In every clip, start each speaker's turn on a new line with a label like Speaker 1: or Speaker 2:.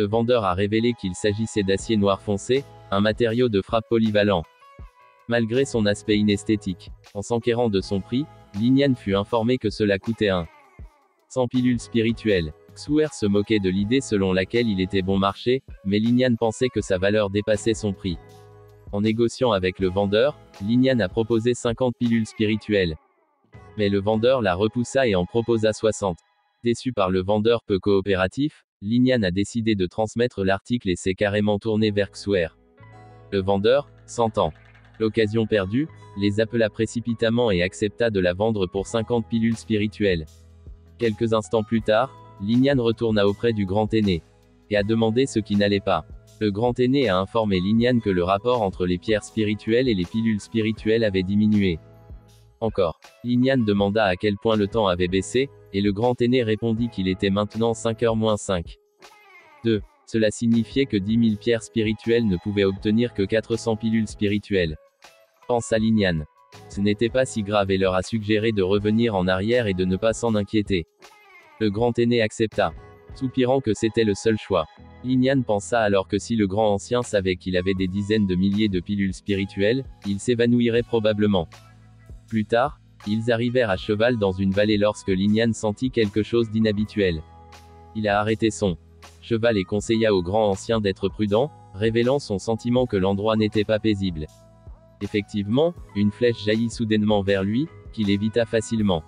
Speaker 1: Le vendeur a révélé qu'il s'agissait d'acier noir foncé, un matériau de frappe polyvalent. Malgré son aspect inesthétique, en s'enquérant de son prix, Li Nian fut informé que cela coûtait 100 pilules spirituelles. Xuer se moquait de l'idée selon laquelle il était bon marché, mais Li Nian pensait que sa valeur dépassait son prix. En négociant avec le vendeur, Li Nian a proposé 50 pilules spirituelles. Mais le vendeur la repoussa et en proposa 60. Déçu par le vendeur peu coopératif, Li Nian a décidé de transmettre l'article et s'est carrément tourné vers Xuer. Le vendeur, sentant l'occasion perdue, les appela précipitamment et accepta de la vendre pour 50 pilules spirituelles. Quelques instants plus tard, Li Nian retourna auprès du grand aîné et a demandé ce qui n'allait pas. Le grand aîné a informé Li Nian que le rapport entre les pierres spirituelles et les pilules spirituelles avait diminué. Encore. Li Nian demanda à quel point le temps avait baissé, et le grand aîné répondit qu'il était maintenant 5h-5. 2. Cela signifiait que 10 000 pierres spirituelles ne pouvaient obtenir que 400 pilules spirituelles. Pensa Li Nian. Ce n'était pas si grave et leur a suggéré de revenir en arrière et de ne pas s'en inquiéter. Le grand aîné accepta, soupirant que c'était le seul choix. Li Nian pensa alors que si le grand ancien savait qu'il avait des dizaines de milliers de pilules spirituelles, il s'évanouirait probablement. Plus tard, ils arrivèrent à cheval dans une vallée lorsque Li Nian sentit quelque chose d'inhabituel. Il a arrêté son cheval et conseilla au grand ancien d'être prudent, révélant son sentiment que l'endroit n'était pas paisible. Effectivement, une flèche jaillit soudainement vers lui, qu'il évita facilement.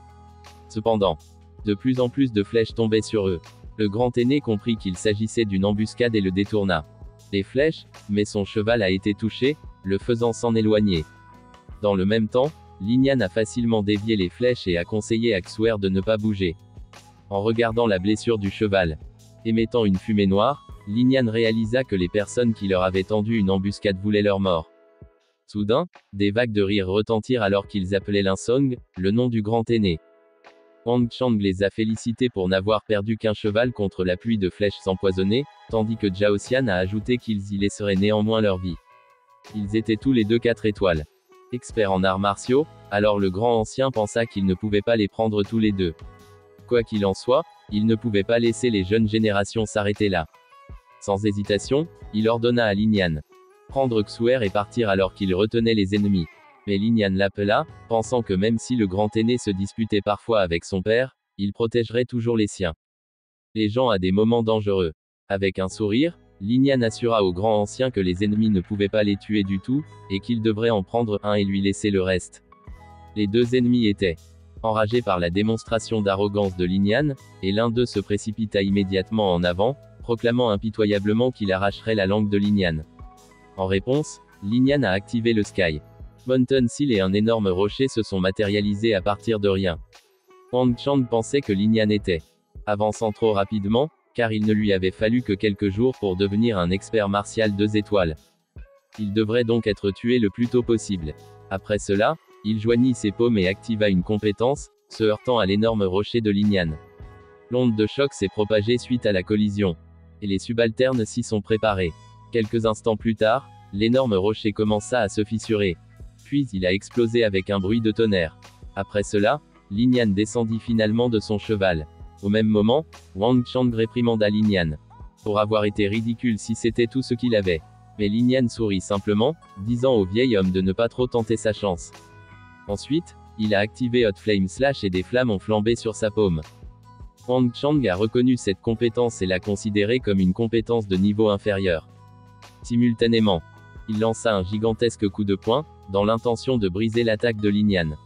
Speaker 1: Cependant, de plus en plus de flèches tombaient sur eux. Le grand aîné comprit qu'il s'agissait d'une embuscade et le détourna. Les flèches, mais son cheval a été touché, le faisant s'en éloigner. Dans le même temps, Li Nian a facilement dévié les flèches et a conseillé à Xuer de ne pas bouger. En regardant la blessure du cheval, émettant une fumée noire, Li Nian réalisa que les personnes qui leur avaient tendu une embuscade voulaient leur mort. Soudain, des vagues de rire retentirent alors qu'ils appelaient Linsong, le nom du grand aîné. Wang Chang les a félicités pour n'avoir perdu qu'un cheval contre la pluie de flèches empoisonnées, tandis que Zhao Xian a ajouté qu'ils y laisseraient néanmoins leur vie. Ils étaient tous les deux 4 étoiles. Experts en arts martiaux, alors le grand ancien pensa qu'il ne pouvait pas les prendre tous les deux. Quoi qu'il en soit, il ne pouvait pas laisser les jeunes générations s'arrêter là. Sans hésitation, il ordonna à Li Nian prendre Xuer et partir alors qu'il retenait les ennemis. Mais Li Nian l'appela, pensant que même si le grand aîné se disputait parfois avec son père, il protégerait toujours les siens. Les gens à des moments dangereux. Avec un sourire, Li Nian assura au grand ancien que les ennemis ne pouvaient pas les tuer du tout, et qu'il devrait en prendre un et lui laisser le reste. Les deux ennemis étaient enragés par la démonstration d'arrogance de Li Nian, et l'un d'eux se précipita immédiatement en avant, proclamant impitoyablement qu'il arracherait la langue de Li Nian. En réponse, Li Nian a activé le Sky Mountain Seal et un énorme rocher se sont matérialisés à partir de rien. Wang Chang pensait que Li Nian était avançant trop rapidement, car il ne lui avait fallu que quelques jours pour devenir un expert martial 2 étoiles. Il devrait donc être tué le plus tôt possible. Après cela, il joignit ses paumes et activa une compétence, se heurtant à l'énorme rocher de Li Nian. L'onde de choc s'est propagée suite à la collision. Et les subalternes s'y sont préparés. Quelques instants plus tard, l'énorme rocher commença à se fissurer. Puis il a explosé avec un bruit de tonnerre. Après cela, Li Nian descendit finalement de son cheval. Au même moment, Wang Chang réprimanda Li Nian pour avoir été ridicule si c'était tout ce qu'il avait. Mais Li Nian sourit simplement, disant au vieil homme de ne pas trop tenter sa chance. Ensuite, il a activé Hot Flame Slash et des flammes ont flambé sur sa paume. Wang Chang a reconnu cette compétence et l'a considérée comme une compétence de niveau inférieur. Simultanément, il lança un gigantesque coup de poing, dans l'intention de briser l'attaque de Li Nian.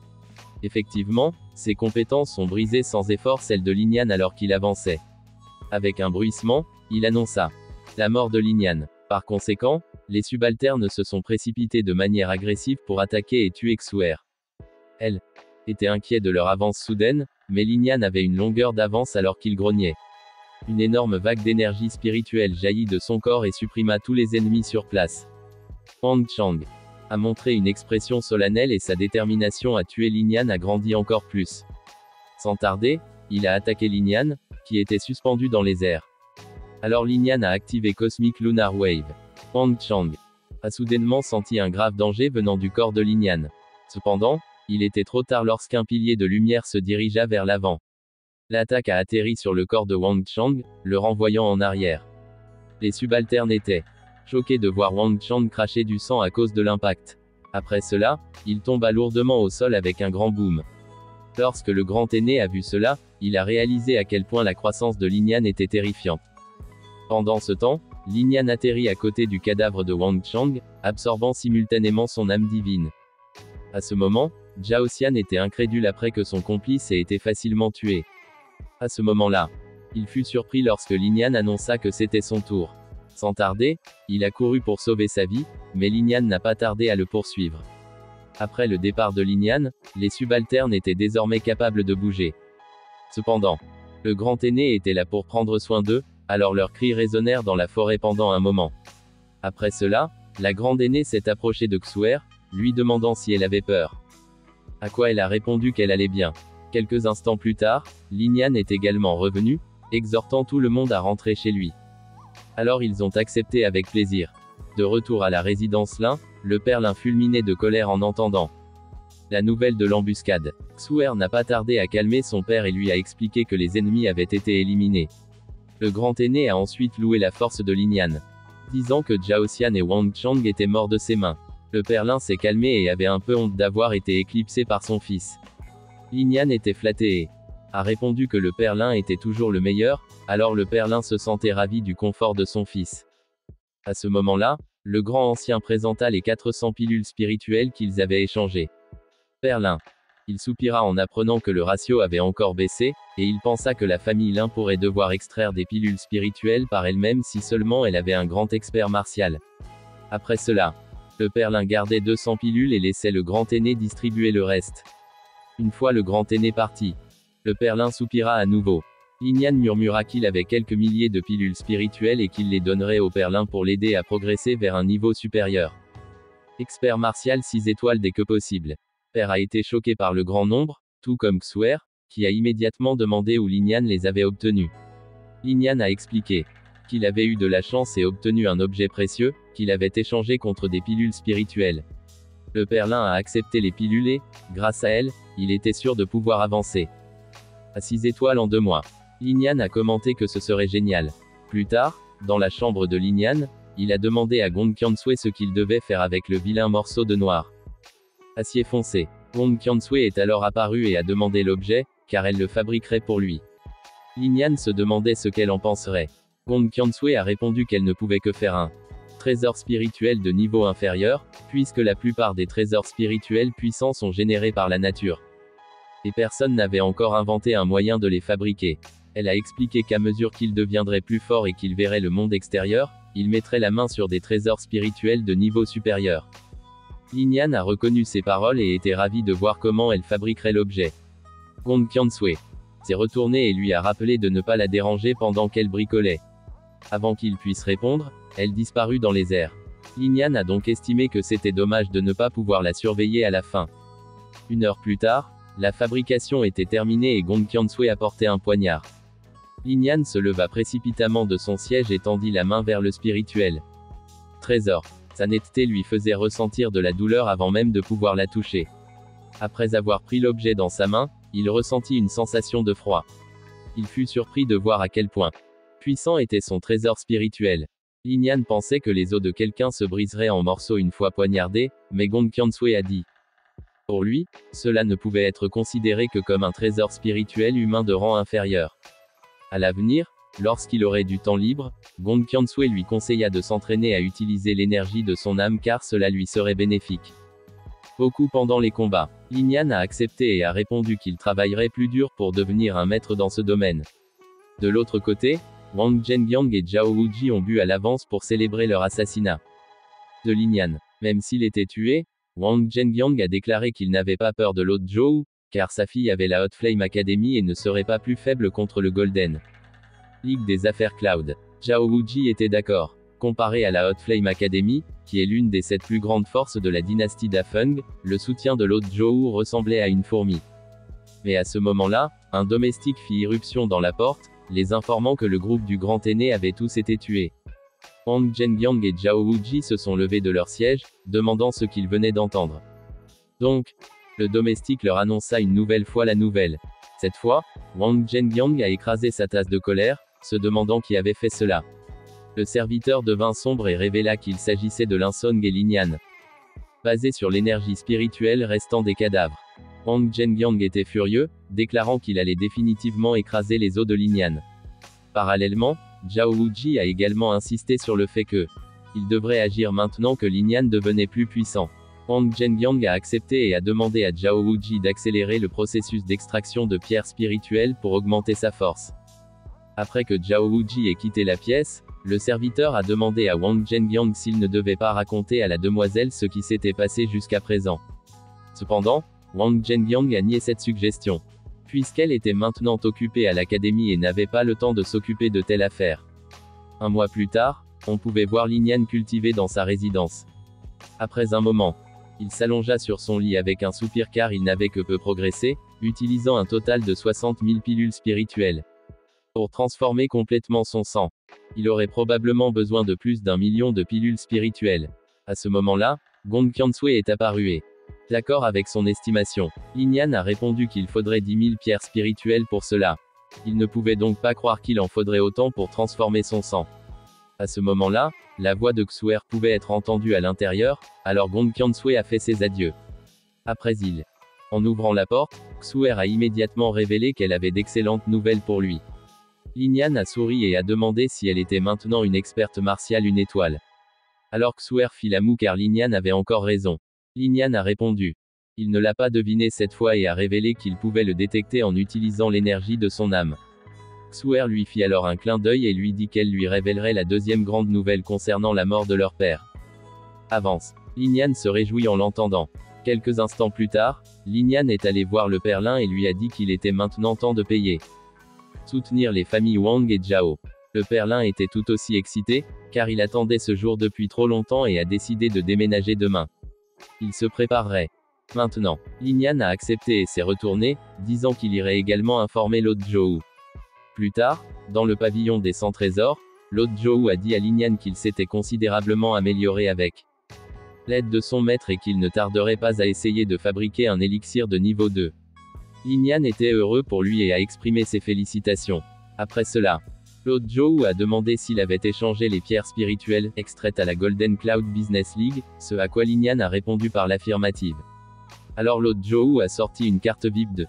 Speaker 1: Effectivement, ses compétences ont brisé sans effort celles de Li Nian alors qu'il avançait. Avec un bruissement, il annonça la mort de Li Nian. Par conséquent, les subalternes se sont précipités de manière agressive pour attaquer et tuer Xuer. Elle était inquiet de leur avance soudaine, mais Li Nian avait une longueur d'avance alors qu'il grognait. Une énorme vague d'énergie spirituelle jaillit de son corps et supprima tous les ennemis sur place. Wang Chang a montré une expression solennelle et sa détermination à tuer Li Nian a grandi encore plus. Sans tarder, il a attaqué Li Nian, qui était suspendu dans les airs. Alors Li Nian a activé Cosmic Lunar Wave. Wang Chang a soudainement senti un grave danger venant du corps de Li Nian. Cependant, il était trop tard lorsqu'un pilier de lumière se dirigea vers l'avant. L'attaque a atterri sur le corps de Wang Chang, le renvoyant en arrière. Les subalternes étaient choqués de voir Wang Chang cracher du sang à cause de l'impact. Après cela, il tomba lourdement au sol avec un grand boom. Lorsque le grand aîné a vu cela, il a réalisé à quel point la croissance de Lin Yan était terrifiante. Pendant ce temps, Lin Yan atterrit à côté du cadavre de Wang Chang, absorbant simultanément son âme divine. À ce moment, Zhao Xian était incrédule après que son complice ait été facilement tué. À ce moment-là, il fut surpris lorsque Lin Yan annonça que c'était son tour. Sans tarder, il a couru pour sauver sa vie, mais Lin Yan n'a pas tardé à le poursuivre. Après le départ de Lin Yan, les subalternes étaient désormais capables de bouger. Cependant, le grand aîné était là pour prendre soin d'eux, alors leurs cris résonnèrent dans la forêt pendant un moment. Après cela, la grande aînée s'est approchée de Xuer, lui demandant si elle avait peur. À quoi elle a répondu qu'elle allait bien. Quelques instants plus tard, Lin Yan est également revenu, exhortant tout le monde à rentrer chez lui. Alors ils ont accepté avec plaisir. De retour à la résidence Lin, le père Lin fulminait de colère en entendant la nouvelle de l'embuscade. Xuer n'a pas tardé à calmer son père et lui a expliqué que les ennemis avaient été éliminés. Le grand aîné a ensuite loué la force de Lin Yan, disant que Zhao Xian et Wang Chang étaient morts de ses mains. Le père Lin s'est calmé et avait un peu honte d'avoir été éclipsé par son fils. Lin Yan était flatté et a répondu que le père Lin était toujours le meilleur, alors le père Lin se sentait ravi du confort de son fils. À ce moment-là, le grand ancien présenta les 400 pilules spirituelles qu'ils avaient échangées. Père Lin. Il soupira en apprenant que le ratio avait encore baissé, et il pensa que la famille Lin pourrait devoir extraire des pilules spirituelles par elle-même si seulement elle avait un grand expert martial. Après cela, le père Lin gardait 200 pilules et laissait le grand aîné distribuer le reste. Une fois le grand aîné parti, le père Lin soupira à nouveau. Lin Yan murmura qu'il avait quelques milliers de pilules spirituelles et qu'il les donnerait au père Lin pour l'aider à progresser vers un niveau supérieur. Expert martial 6 étoiles dès que possible. Père a été choqué par le grand nombre, tout comme Xuer, qui a immédiatement demandé où Lin Yan les avait obtenus. Lin Yan a expliqué qu'il avait eu de la chance et obtenu un objet précieux, qu'il avait échangé contre des pilules spirituelles. Le père Lin a accepté les pilules et, grâce à elles, il était sûr de pouvoir avancer. À 6 étoiles en 2 mois. Lin Yan a commenté que ce serait génial. Plus tard, dans la chambre de Lin Yan, il a demandé à Gong Qiansui ce qu'il devait faire avec le vilain morceau de noir. Acier foncé. Gong Qiansui est alors apparu et a demandé l'objet, car elle le fabriquerait pour lui. Lin Yan se demandait ce qu'elle en penserait. Gong Qiansui a répondu qu'elle ne pouvait que faire un trésor spirituel de niveau inférieur, puisque la plupart des trésors spirituels puissants sont générés par la nature. Et personne n'avait encore inventé un moyen de les fabriquer. Elle a expliqué qu'à mesure qu'il deviendrait plus fort et qu'il verrait le monde extérieur, il mettrait la main sur des trésors spirituels de niveau supérieur. Lin Yan a reconnu ses paroles et était ravi de voir comment elle fabriquerait l'objet. Gong Qiansui s'est retourné et lui a rappelé de ne pas la déranger pendant qu'elle bricolait. Avant qu'il puisse répondre, elle disparut dans les airs. Lin Yan a donc estimé que c'était dommage de ne pas pouvoir la surveiller à la fin. 1 heure plus tard, la fabrication était terminée et Gong Qiansui apportait un poignard. Lin Yan se leva précipitamment de son siège et tendit la main vers le spirituel trésor. Sa netteté lui faisait ressentir de la douleur avant même de pouvoir la toucher. Après avoir pris l'objet dans sa main, il ressentit une sensation de froid. Il fut surpris de voir à quel point puissant était son trésor spirituel. Lin Yan pensait que les os de quelqu'un se briseraient en morceaux une fois poignardés, mais Gong Qiansui a dit. Pour lui, cela ne pouvait être considéré que comme un trésor spirituel humain de rang inférieur. À l'avenir, lorsqu'il aurait du temps libre, Gong Qiansui lui conseilla de s'entraîner à utiliser l'énergie de son âme car cela lui serait bénéfique. Beaucoup pendant les combats, Lin Yan a accepté et a répondu qu'il travaillerait plus dur pour devenir un maître dans ce domaine. De l'autre côté, Wang Zhengyang et Zhao Wuji ont bu à l'avance pour célébrer leur assassinat de Lin Yan. Même s'il était tué, Wang Zhengyang a déclaré qu'il n'avait pas peur de l'autre Zhou, car sa fille avait la Hot Flame Academy et ne serait pas plus faible contre le Golden Ligue des affaires Cloud. Zhao Wuji était d'accord. Comparé à la Hot Flame Academy, qui est l'une des 7 plus grandes forces de la dynastie Dafeng, le soutien de l'autre Zhou ressemblait à une fourmi. Mais à ce moment-là, un domestique fit irruption dans la porte, les informant que le groupe du grand aîné avait tous été tués. Wang Zhengyang et Zhao Wuji se sont levés de leur siège, demandant ce qu'ils venaient d'entendre. Donc, le domestique leur annonça une nouvelle fois la nouvelle. Cette fois, Wang Zhengyang a écrasé sa tasse de colère, se demandant qui avait fait cela. Le serviteur devint sombre et révéla qu'il s'agissait de Linsong et Lin Yan. Basé sur l'énergie spirituelle restant des cadavres. Wang Zhengyang était furieux, déclarant qu'il allait définitivement écraser les os de Lin Yan. Parallèlement, Zhao Wuji a également insisté sur le fait que il devrait agir maintenant que Lin Yan devenait plus puissant. Wang Zhengyang a accepté et a demandé à Zhao Wuji d'accélérer le processus d'extraction de pierres spirituelles pour augmenter sa force. Après que Zhao Wuji ait quitté la pièce, le serviteur a demandé à Wang Zhengyang s'il ne devait pas raconter à la demoiselle ce qui s'était passé jusqu'à présent. Cependant, Wang Zhengyang a nié cette suggestion, puisqu'elle était maintenant occupée à l'académie et n'avait pas le temps de s'occuper de telle affaire. Un mois plus tard, on pouvait voir Lin Yan cultiver dans sa résidence. Après un moment, il s'allongea sur son lit avec un soupir car il n'avait que peu progressé, utilisant un total de 60 000 pilules spirituelles. Pour transformer complètement son sang, il aurait probablement besoin de plus d'1 million de pilules spirituelles. À ce moment-là, Gong Qiansui est apparu et, d'accord avec son estimation, Lin Yan a répondu qu'il faudrait 10 000 pierres spirituelles pour cela. Il ne pouvait donc pas croire qu'il en faudrait autant pour transformer son sang. À ce moment-là, la voix de Xuer pouvait être entendue à l'intérieur, alors Gong Qiansui a fait ses adieux. Après en ouvrant la porte, Xuer a immédiatement révélé qu'elle avait d'excellentes nouvelles pour lui. Lin Yan a souri et a demandé si elle était maintenant une experte martiale une étoile. Alors Xuer fit la moue car Lin Yan avait encore raison. Lin Yan a répondu. Il ne l'a pas deviné cette fois et a révélé qu'il pouvait le détecter en utilisant l'énergie de son âme. Xuer lui fit alors un clin d'œil et lui dit qu'elle lui révélerait la deuxième grande nouvelle concernant la mort de leur père. Avance. Lin Yan se réjouit en l'entendant. Quelques instants plus tard, Lin Yan est allé voir le père Lin et lui a dit qu'il était maintenant temps de payer. Soutenir les familles Wang et Zhao. Le père Lin était tout aussi excité, car il attendait ce jour depuis trop longtemps et a décidé de déménager demain. Il se préparerait. Maintenant, Lin Yan a accepté et s'est retourné, disant qu'il irait également informer l'autre Zhou. Plus tard, dans le pavillon des 100 trésors, l'autre Zhou a dit à Lin Yan qu'il s'était considérablement amélioré avec l'aide de son maître et qu'il ne tarderait pas à essayer de fabriquer un élixir de niveau 2. Lin Yan était heureux pour lui et a exprimé ses félicitations. Après cela, l'autre Zhou a demandé s'il avait échangé les pierres spirituelles extraites à la Golden Cloud Business League, ce à quoi Lin Yan a répondu par l'affirmative. Alors l'autre Zhou a sorti une carte VIP de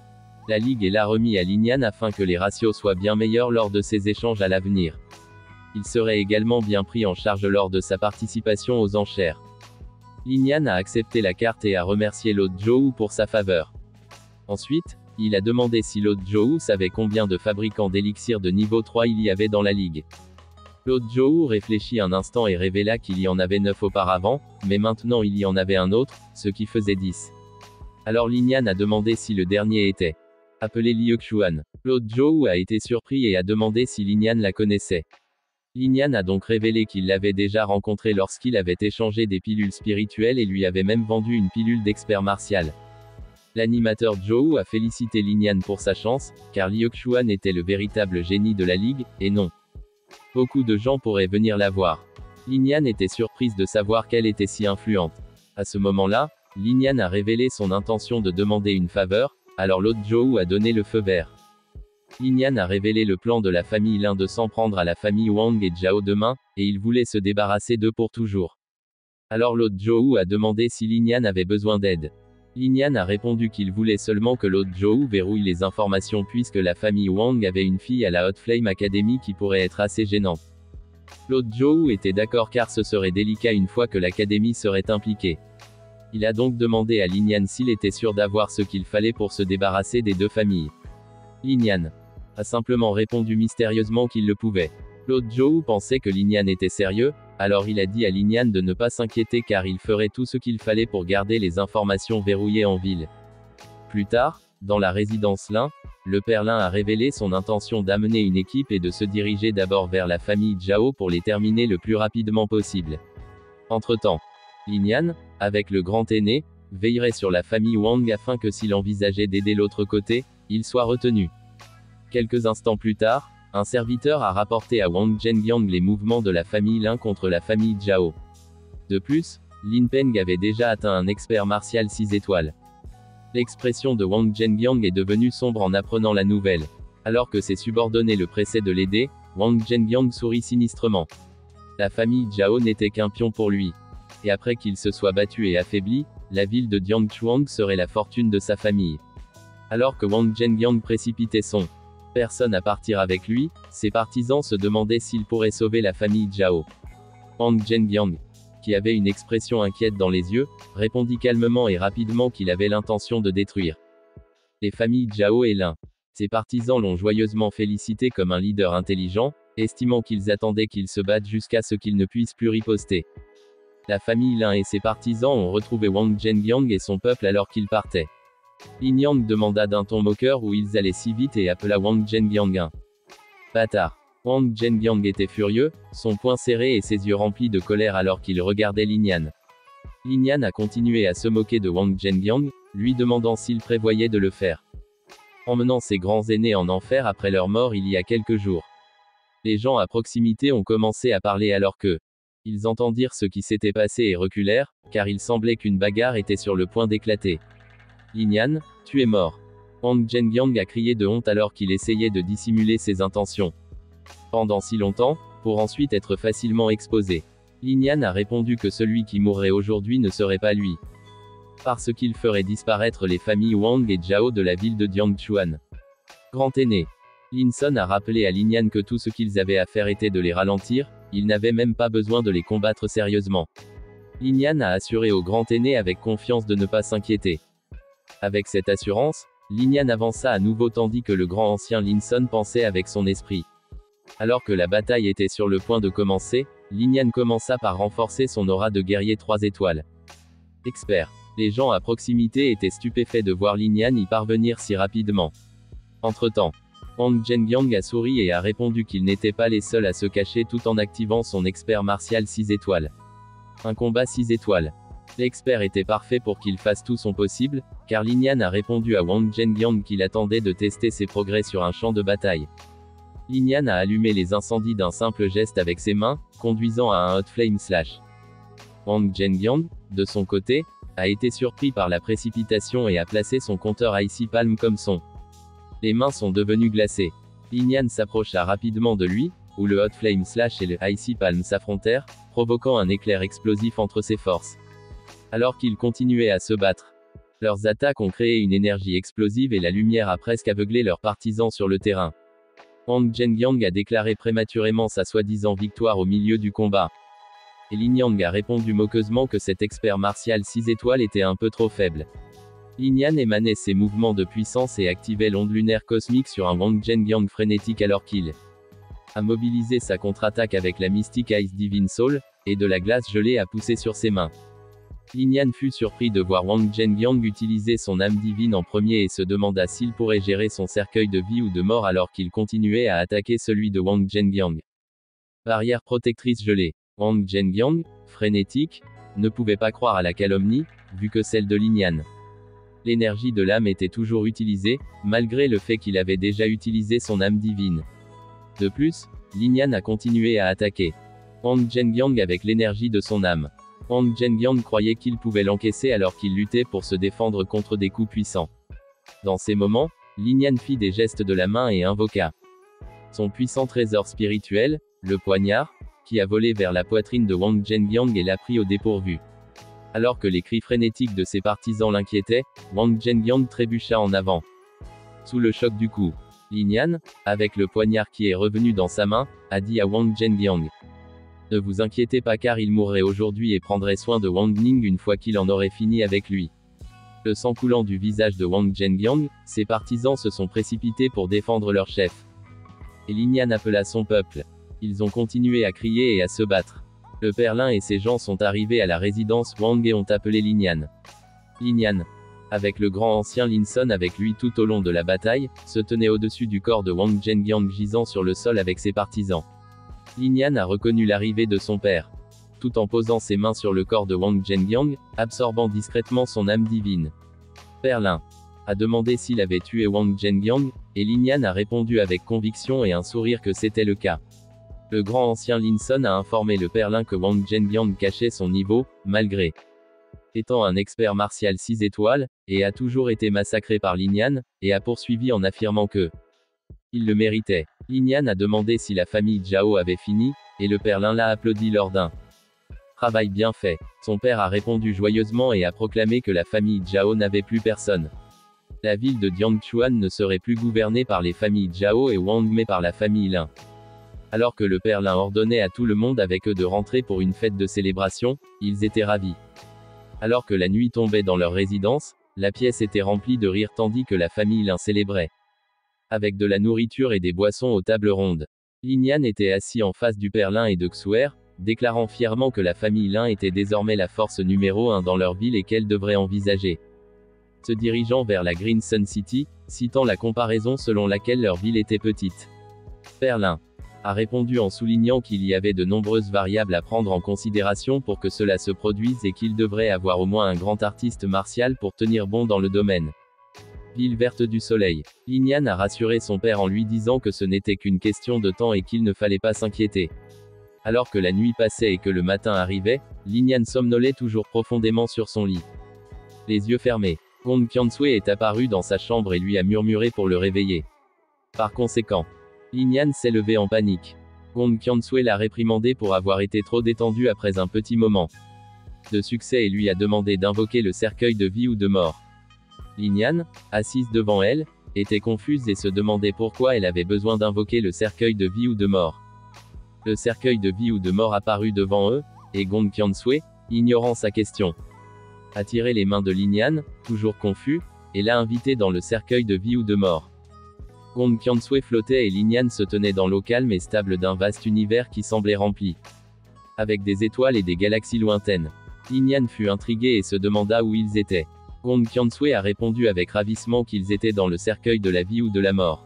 Speaker 1: la Ligue et l'a remis à Lin Yan afin que les ratios soient bien meilleurs lors de ces échanges à l'avenir. Il serait également bien pris en charge lors de sa participation aux enchères. Lin Yan a accepté la carte et a remercié l'autre Zhou pour sa faveur. Ensuite, il a demandé si l'autre Zhou savait combien de fabricants d'élixirs de niveau 3 il y avait dans la ligue. L'autre Zhou réfléchit un instant et révéla qu'il y en avait 9 auparavant, mais maintenant il y en avait un autre, ce qui faisait 10. Alors Lin Yan a demandé si le dernier était appelé Liu Xuan. L'autre Zhou a été surpris et a demandé si Lin Yan la connaissait. Lin Yan a donc révélé qu'il l'avait déjà rencontré lorsqu'il avait échangé des pilules spirituelles et lui avait même vendu une pilule d'expert martial. L'animateur Zhou a félicité Lin Yan pour sa chance, car Liu Xuan était le véritable génie de la ligue, et non. Beaucoup de gens pourraient venir la voir. Lin Yan était surprise de savoir qu'elle était si influente. À ce moment-là, Lin Yan a révélé son intention de demander une faveur, alors l'autre Zhou a donné le feu vert. Lin Yan a révélé le plan de la famille Lin de s'en prendre à la famille Wang et Zhao demain, et il voulait se débarrasser d'eux pour toujours. Alors l'autre Zhou a demandé si Lin Yan avait besoin d'aide. Lin Yan a répondu qu'il voulait seulement que l'autre Zhou verrouille les informations puisque la famille Wang avait une fille à la Hot Flame Academy qui pourrait être assez gênante. L'autre Zhou était d'accord car ce serait délicat une fois que l'académie serait impliquée. Il a donc demandé à Lin Yan s'il était sûr d'avoir ce qu'il fallait pour se débarrasser des deux familles. Lin Yan a simplement répondu mystérieusement qu'il le pouvait. L'autre Zhou pensait que Lin Yan était sérieux, alors il a dit à Lin Yan de ne pas s'inquiéter car il ferait tout ce qu'il fallait pour garder les informations verrouillées en ville. Plus tard, dans la résidence Lin, le père Lin a révélé son intention d'amener une équipe et de se diriger d'abord vers la famille Zhao pour les terminer le plus rapidement possible. Entre-temps, Lin Yan, avec le grand aîné, veillerait sur la famille Wang afin que s'il envisageait d'aider l'autre côté, il soit retenu. Quelques instants plus tard, un serviteur a rapporté à Wang Zhengyang les mouvements de la famille Lin contre la famille Zhao. De plus, Lin Peng avait déjà atteint un expert martial 6 étoiles. L'expression de Wang Zhengyang est devenue sombre en apprenant la nouvelle. Alors que ses subordonnés le pressaient de l'aider, Wang Zhengyang sourit sinistrement. La famille Zhao n'était qu'un pion pour lui. Et après qu'il se soit battu et affaibli, la ville de Dianchuang serait la fortune de sa famille. Alors que Wang Zhengyang précipitait son personne à partir avec lui, ses partisans se demandaient s'il pourrait sauver la famille Zhao. Wang Zhengyang, qui avait une expression inquiète dans les yeux, répondit calmement et rapidement qu'il avait l'intention de détruire les familles Zhao et Lin. Ses partisans l'ont joyeusement félicité comme un leader intelligent, estimant qu'ils attendaient qu'il se batte jusqu'à ce qu'il ne puisse plus riposter. La famille Lin et ses partisans ont retrouvé Wang Zhengyang et son peuple alors qu'ils partaient. Lin Yang demanda d'un ton moqueur où ils allaient si vite et appela Wang Zhengyang un bâtard. Wang Zhengyang était furieux, son poing serré et ses yeux remplis de colère alors qu'il regardait Lin Yan. Lin Yan a continué à se moquer de Wang Zhengyang, lui demandant s'il prévoyait de le faire, emmenant ses grands aînés en enfer après leur mort il y a quelques jours. Les gens à proximité ont commencé à parler alors que ils entendirent ce qui s'était passé et reculèrent, car il semblait qu'une bagarre était sur le point d'éclater. Lin Yan, tu es mort. Wang Zhengyang a crié de honte alors qu'il essayait de dissimuler ses intentions. Pendant si longtemps, pour ensuite être facilement exposé. Lin Yan a répondu que celui qui mourrait aujourd'hui ne serait pas lui. Parce qu'il ferait disparaître les familles Wang et Zhao de la ville de Dianchuan. Grand aîné. Lin Sun a rappelé à Lin Yan que tout ce qu'ils avaient à faire était de les ralentir, ils n'avaient même pas besoin de les combattre sérieusement. Lin Yan a assuré au grand aîné avec confiance de ne pas s'inquiéter. Avec cette assurance, Lin Yan avança à nouveau tandis que le grand ancien Lin Sun pensait avec son esprit. Alors que la bataille était sur le point de commencer, Lin Yan commença par renforcer son aura de guerrier 3 étoiles. Expert. Les gens à proximité étaient stupéfaits de voir Lin Yan y parvenir si rapidement. Entre-temps, Wang Zhengyang a souri et a répondu qu'ils n'étaient pas les seuls à se cacher tout en activant son expert martial 6 étoiles. Un combat 6 étoiles. L'expert était parfait pour qu'il fasse tout son possible, car Lin Yan a répondu à Wang Zhengyang qu'il attendait de tester ses progrès sur un champ de bataille. Lin Yan a allumé les incendies d'un simple geste avec ses mains, conduisant à un hot flame slash. Wang Zhengyang, de son côté, a été surpris par la précipitation et a placé son compteur Icy Palm comme son. Les mains sont devenues glacées. Lin Yan s'approcha rapidement de lui, où le hot flame slash et le Icy Palm s'affrontèrent, provoquant un éclair explosif entre ses forces. Alors qu'ils continuaient à se battre. Leurs attaques ont créé une énergie explosive et la lumière a presque aveuglé leurs partisans sur le terrain. Wang Zhengyang a déclaré prématurément sa soi-disant victoire au milieu du combat. Et Lin Yang a répondu moqueusement que cet expert martial 6 étoiles était un peu trop faible. Lin Yan émanait ses mouvements de puissance et activait l'onde lunaire cosmique sur un Wang Zhengyang frénétique alors qu'il a mobilisé sa contre-attaque avec la mystique Ice Divine Soul, et de la glace gelée à pousser sur ses mains. Lin Yan fut surpris de voir Wang Zhengyang utiliser son âme divine en premier et se demanda s'il pourrait gérer son cercueil de vie ou de mort alors qu'il continuait à attaquer celui de Wang Zhengyang. Barrière protectrice gelée. Wang Zhengyang, frénétique, ne pouvait pas croire à la calomnie, vu que celle de Lin Yan. L'énergie de l'âme était toujours utilisée, malgré le fait qu'il avait déjà utilisé son âme divine. De plus, Lin Yan a continué à attaquer Wang Zhengyang avec l'énergie de son âme. Wang Zhengyang croyait qu'il pouvait l'encaisser alors qu'il luttait pour se défendre contre des coups puissants. Dans ces moments, Lin Yan fit des gestes de la main et invoqua son puissant trésor spirituel, le poignard, qui a volé vers la poitrine de Wang Zhengyang et l'a pris au dépourvu. Alors que les cris frénétiques de ses partisans l'inquiétaient, Wang Zhengyang trébucha en avant. Sous le choc du coup, Lin Yan, avec le poignard qui est revenu dans sa main, a dit à Wang Zhengyang: ne vous inquiétez pas car il mourrait aujourd'hui et prendrait soin de Wang Ning une fois qu'il en aurait fini avec lui. Le sang coulant du visage de Wang Zhengyang, ses partisans se sont précipités pour défendre leur chef. Et Lin Yan appela son peuple. Ils ont continué à crier et à se battre. Le père Lin et ses gens sont arrivés à la résidence Wang et ont appelé Lin Yan. Lin Yan, avec le grand ancien Lin Sun avec lui tout au long de la bataille, se tenait au-dessus du corps de Wang Zhengyang gisant sur le sol avec ses partisans. Lin Yan a reconnu l'arrivée de son père. Tout en posant ses mains sur le corps de Wang Zhengyang, absorbant discrètement son âme divine. Père Lin a demandé s'il avait tué Wang Zhengyang, et Lin Yan a répondu avec conviction et un sourire que c'était le cas. Le grand ancien Lin Sun a informé le père Lin que Wang Zhengyang cachait son niveau, malgré étant un expert martial 6 étoiles, et a toujours été massacré par Lin Yan, et a poursuivi en affirmant que il le méritait. Lin Yan a demandé si la famille Zhao avait fini, et le père Lin l'a applaudi lors d'un travail bien fait. Son père a répondu joyeusement et a proclamé que la famille Zhao n'avait plus personne. La ville de Jiangchuan ne serait plus gouvernée par les familles Zhao et Wang mais par la famille Lin. Alors que le père Lin ordonnait à tout le monde avec eux de rentrer pour une fête de célébration, ils étaient ravis. Alors que la nuit tombait dans leur résidence, la pièce était remplie de rire tandis que la famille Lin célébrait. Avec de la nourriture et des boissons aux tables rondes. Lin Yan était assis en face du père Lin et de Xuer, déclarant fièrement que la famille Lin était désormais la force numéro 1 dans leur ville et qu'elle devrait envisager. Se dirigeant vers la Green Sun City, citant la comparaison selon laquelle leur ville était petite. Père Lin a répondu en soulignant qu'il y avait de nombreuses variables à prendre en considération pour que cela se produise et qu'il devrait avoir au moins un grand artiste martial pour tenir bon dans le domaine. Ville verte du soleil. Lin Yan a rassuré son père en lui disant que ce n'était qu'une question de temps et qu'il ne fallait pas s'inquiéter. Alors que la nuit passait et que le matin arrivait, Lin Yan somnolait toujours profondément sur son lit. Les yeux fermés. Gong Qiansui est apparu dans sa chambre et lui a murmuré pour le réveiller. Par conséquent, Lin Yan s'est levé en panique. Gong Qiansui l'a réprimandé pour avoir été trop détendu après un petit moment de succès et lui a demandé d'invoquer le cercueil de vie ou de mort. Lin Yan, assise devant elle, était confuse et se demandait pourquoi elle avait besoin d'invoquer le cercueil de vie ou de mort. Le cercueil de vie ou de mort apparut devant eux, et Gong Qiansui, ignorant sa question, a tiré les mains de Lin Yan, toujours confus, et l'a invité dans le cercueil de vie ou de mort. Gong Qiansui flottait et Lin Yan se tenait dans l'eau calme et stable d'un vaste univers qui semblait rempli avec des étoiles et des galaxies lointaines. Lin Yan fut intrigué et se demanda où ils étaient. Gong Qiansui a répondu avec ravissement qu'ils étaient dans le cercueil de la vie ou de la mort.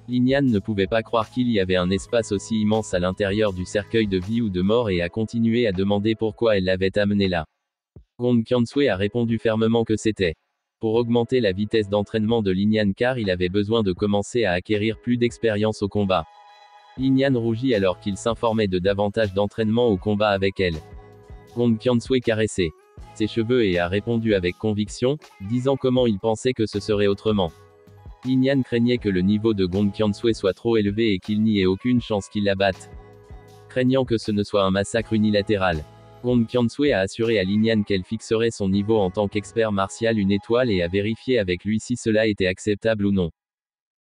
Speaker 1: Lin Yan ne pouvait pas croire qu'il y avait un espace aussi immense à l'intérieur du cercueil de vie ou de mort et a continué à demander pourquoi elle l'avait amené là. Gong Qiansui a répondu fermement que c'était pour augmenter la vitesse d'entraînement de Lin Yan car il avait besoin de commencer à acquérir plus d'expérience au combat. Lin Yan rougit alors qu'il s'informait de davantage d'entraînement au combat avec elle. Gong Qiansui caressait ses cheveux et a répondu avec conviction, disant comment il pensait que ce serait autrement. Lin Yan craignait que le niveau de Gong Qiansui soit trop élevé et qu'il n'y ait aucune chance qu'il la batte. Craignant que ce ne soit un massacre unilatéral. Gong Qiansui a assuré à Lin Yan qu'elle fixerait son niveau en tant qu'expert martial une étoile et a vérifié avec lui si cela était acceptable ou non.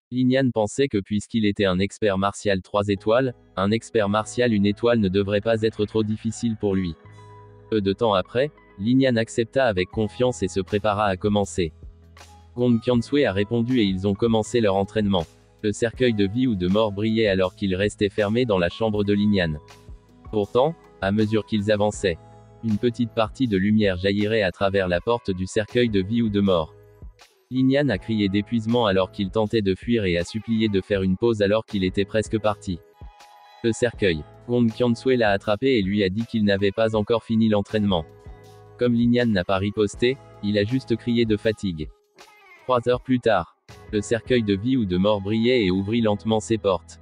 Speaker 1: Lin Yan pensait que puisqu'il était un expert martial 3 étoiles, un expert martial une étoile ne devrait pas être trop difficile pour lui. Peu de temps après, Lin Yan accepta avec confiance et se prépara à commencer. Gong Qiansui a répondu et ils ont commencé leur entraînement. Le cercueil de vie ou de mort brillait alors qu'il restait fermé dans la chambre de Lin Yan. Pourtant, à mesure qu'ils avançaient, une petite partie de lumière jaillirait à travers la porte du cercueil de vie ou de mort. Lin Yan a crié d'épuisement alors qu'il tentait de fuir et a supplié de faire une pause alors qu'il était presque parti. Le cercueil. Gong Qiansui l'a attrapé et lui a dit qu'il n'avait pas encore fini l'entraînement. Comme Lin Yan n'a pas riposté, il a juste crié de fatigue. 3 heures plus tard, le cercueil de vie ou de mort brillait et ouvrit lentement ses portes.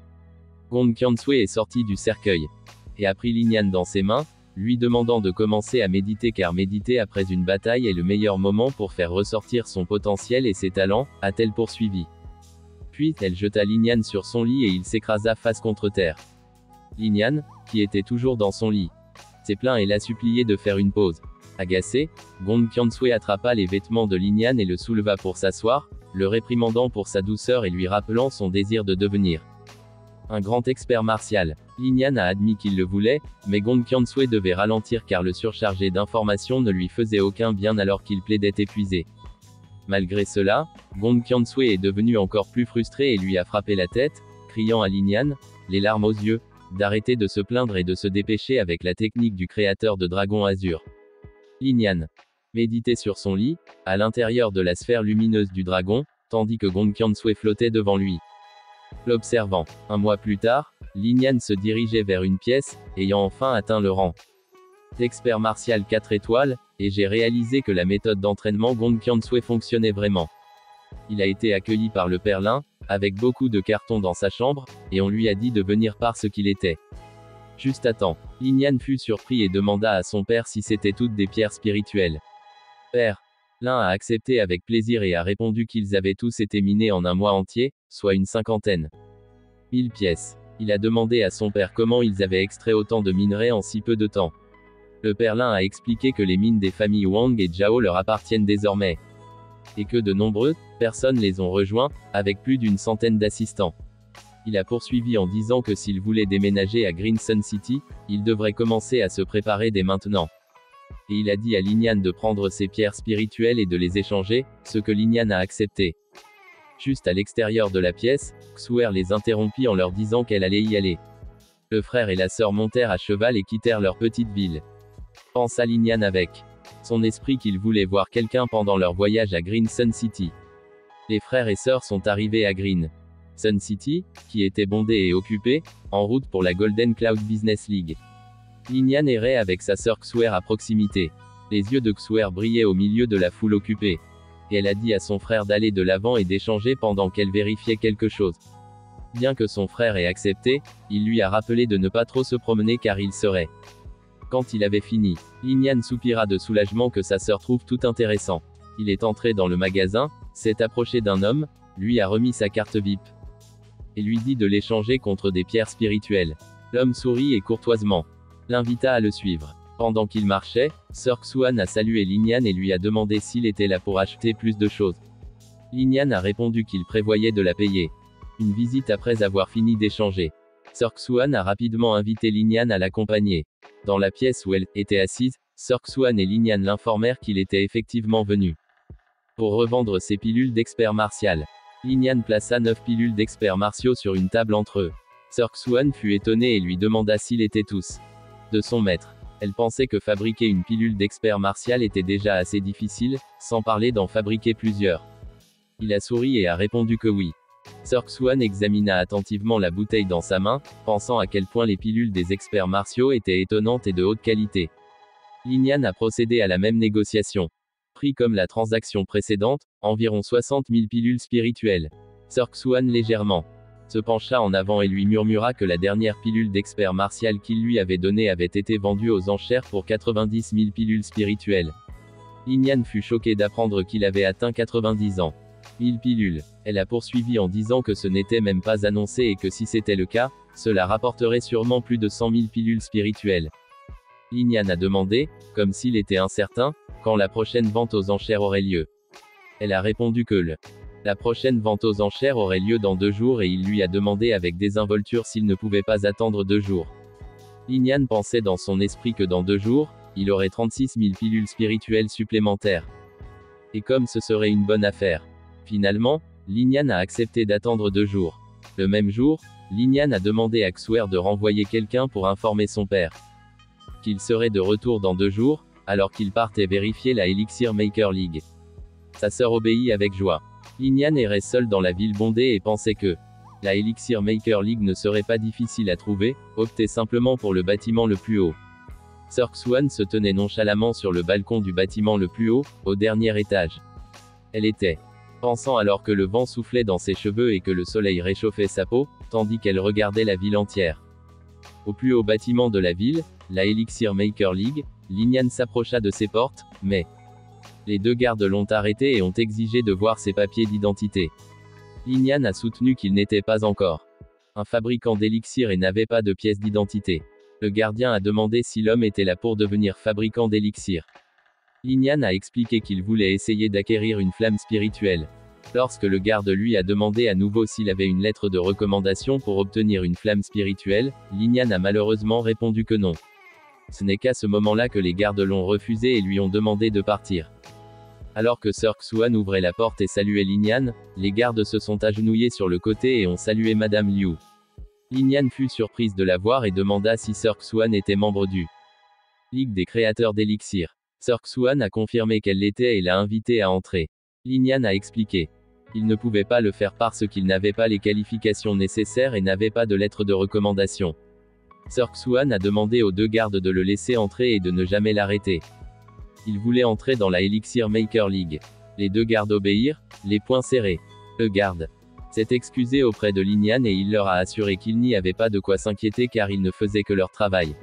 Speaker 1: Gong Qiansui est sorti du cercueil et a pris Lin Yan dans ses mains, lui demandant de commencer à méditer car méditer après une bataille est le meilleur moment pour faire ressortir son potentiel et ses talents, a-t-elle poursuivi. Puis, elle jeta Lin Yan sur son lit et il s'écrasa face contre terre. Lin Yan, qui était toujours dans son lit, s'est plaint et l'a supplié de faire une pause. Agacé, Gong Qiansui attrapa les vêtements de Lin Yan et le souleva pour s'asseoir, le réprimandant pour sa douceur et lui rappelant son désir de devenir un grand expert martial. Lin Yan a admis qu'il le voulait, mais Gong Qiansui devait ralentir car le surchargé d'informations ne lui faisait aucun bien alors qu'il plaidait épuisé. Malgré cela, Gong Qiansui est devenu encore plus frustré et lui a frappé la tête, criant à Lin Yan, les larmes aux yeux, d'arrêter de se plaindre et de se dépêcher avec la technique du créateur de Dragon Azur. Lin Yan méditait sur son lit, à l'intérieur de la sphère lumineuse du dragon, tandis que Gong Qiansui flottait devant lui. L'observant. Un mois plus tard, Lin Yan se dirigeait vers une pièce, ayant enfin atteint le rang d'expert martial 4 étoiles, et j'ai réalisé que la méthode d'entraînement Gong Qiansui fonctionnait vraiment. Il a été accueilli par le père Lin, avec beaucoup de cartons dans sa chambre, et on lui a dit de venir parce qu'il était juste à temps. Lin Yan fut surpris et demanda à son père si c'était toutes des pierres spirituelles. Père Lin a accepté avec plaisir et a répondu qu'ils avaient tous été minés en un mois entier, soit une 50aine. 1000 pièces. Il a demandé à son père comment ils avaient extrait autant de minerais en si peu de temps. Le père Lin a expliqué que les mines des familles Wang et Zhao leur appartiennent désormais. Et que de nombreuses personnes les ont rejoints, avec plus d'une centaine d'assistants. Il a poursuivi en disant que s'il voulait déménager à Green Sun City, il devrait commencer à se préparer dès maintenant. Et il a dit à Lin Yan de prendre ses pierres spirituelles et de les échanger, ce que Lin Yan a accepté. Juste à l'extérieur de la pièce, Xuer les interrompit en leur disant qu'elle allait y aller. Le frère et la sœur montèrent à cheval et quittèrent leur petite ville. Pensa Lin Yan avec son esprit qu'il voulait voir quelqu'un pendant leur voyage à Green Sun City. Les frères et sœurs sont arrivés à Green Sun City, qui était bondée et occupée, en route pour la Golden Cloud Business League. Lin Yan errait avec sa sœur Xuer à proximité. Les yeux de Xuer brillaient au milieu de la foule occupée. Et elle a dit à son frère d'aller de l'avant et d'échanger pendant qu'elle vérifiait quelque chose. Bien que son frère ait accepté, il lui a rappelé de ne pas trop se promener car il serait. Quand il avait fini, Lin Yan soupira de soulagement que sa sœur trouve tout intéressant. Il est entré dans le magasin, s'est approché d'un homme, lui a remis sa carte VIP. Et lui dit de l'échanger contre des pierres spirituelles. L'homme sourit et courtoisement l'invita à le suivre. Pendant qu'il marchait, Sœur Xuan a salué Lin Yan et lui a demandé s'il était là pour acheter plus de choses. Lin Yan a répondu qu'il prévoyait de la payer. Une visite après avoir fini d'échanger. Sœur Xuan a rapidement invité Lin Yan à l'accompagner. Dans la pièce où elle était assise, Sœur Xuan et Lin Yan l'informèrent qu'il était effectivement venu pour revendre ses pilules d'expert martial. Lin Yan plaça 9 pilules d'experts martiaux sur une table entre eux. Sœur Xuan fut étonnée et lui demanda s'ils étaient tous de son maître. Elle pensait que fabriquer une pilule d'expert martial était déjà assez difficile, sans parler d'en fabriquer plusieurs. Il a souri et a répondu que oui. Sœur Xuan examina attentivement la bouteille dans sa main, pensant à quel point les pilules des experts martiaux étaient étonnantes et de haute qualité. Lin Yan a procédé à la même négociation. Prix comme la transaction précédente, environ 60 000 pilules spirituelles. Sœur Xuan légèrement se pencha en avant et lui murmura que la dernière pilule d'expert martial qu'il lui avait donnée avait été vendue aux enchères pour 90 000 pilules spirituelles. Lin Yan fut choqué d'apprendre qu'il avait atteint 90 ans. 1000 pilules. Elle a poursuivi en disant que ce n'était même pas annoncé et que si c'était le cas, cela rapporterait sûrement plus de 100 000 pilules spirituelles. Lin Yan a demandé, comme s'il était incertain, quand la prochaine vente aux enchères aurait lieu. Elle a répondu que la prochaine vente aux enchères aurait lieu dans 2 jours et il lui a demandé avec désinvolture s'il ne pouvait pas attendre 2 jours. Lin Yan pensait dans son esprit que dans 2 jours, il aurait 36 000 pilules spirituelles supplémentaires. Et comme ce serait une bonne affaire. Finalement, Lin Yan a accepté d'attendre 2 jours. Le même jour, Lin Yan a demandé à Xuer de renvoyer quelqu'un pour informer son père qu'il serait de retour dans 2 jours, alors qu'il partait vérifier la Elixir Maker League. Sa sœur obéit avec joie. Lin Yan errait seule dans la ville bondée et pensait que la Elixir Maker League ne serait pas difficile à trouver, optez simplement pour le bâtiment le plus haut. Sœur Xuan se tenait nonchalamment sur le balcon du bâtiment le plus haut, au dernier étage. Elle était pensant alors que le vent soufflait dans ses cheveux et que le soleil réchauffait sa peau, tandis qu'elle regardait la ville entière. Au plus haut bâtiment de la ville, la Elixir Maker League, Lin Yan s'approcha de ses portes, mais les 2 gardes l'ont arrêté et ont exigé de voir ses papiers d'identité. Lin Yan a soutenu qu'il n'était pas encore un fabricant d'élixir et n'avait pas de pièce d'identité. Le gardien a demandé si l'homme était là pour devenir fabricant d'élixir. Lin Yan a expliqué qu'il voulait essayer d'acquérir une flamme spirituelle. Lorsque le garde lui a demandé à nouveau s'il avait une lettre de recommandation pour obtenir une flamme spirituelle, Lin Yan a malheureusement répondu que non. Ce n'est qu'à ce moment-là que les gardes l'ont refusé et lui ont demandé de partir. Alors que Sœur Xuan ouvrait la porte et saluait Lin Yan, les gardes se sont agenouillés sur le côté et ont salué Madame Liu. Lin Yan fut surprise de la voir et demanda si Sœur Xuan était membre du Ligue des créateurs d'élixir. Sœur Xuan a confirmé qu'elle l'était et l'a invitée à entrer. Lin Yan a expliqué. Il ne pouvait pas le faire parce qu'il n'avait pas les qualifications nécessaires et n'avait pas de lettre de recommandation. Sœur Xuan a demandé aux 2 gardes de le laisser entrer et de ne jamais l'arrêter. Il voulait entrer dans la Elixir Maker League. Les 2 gardes obéirent, les poings serrés. Le garde s'est excusé auprès de Lin Yan et il leur a assuré qu'il n'y avait pas de quoi s'inquiéter car ils ne faisaient que leur travail.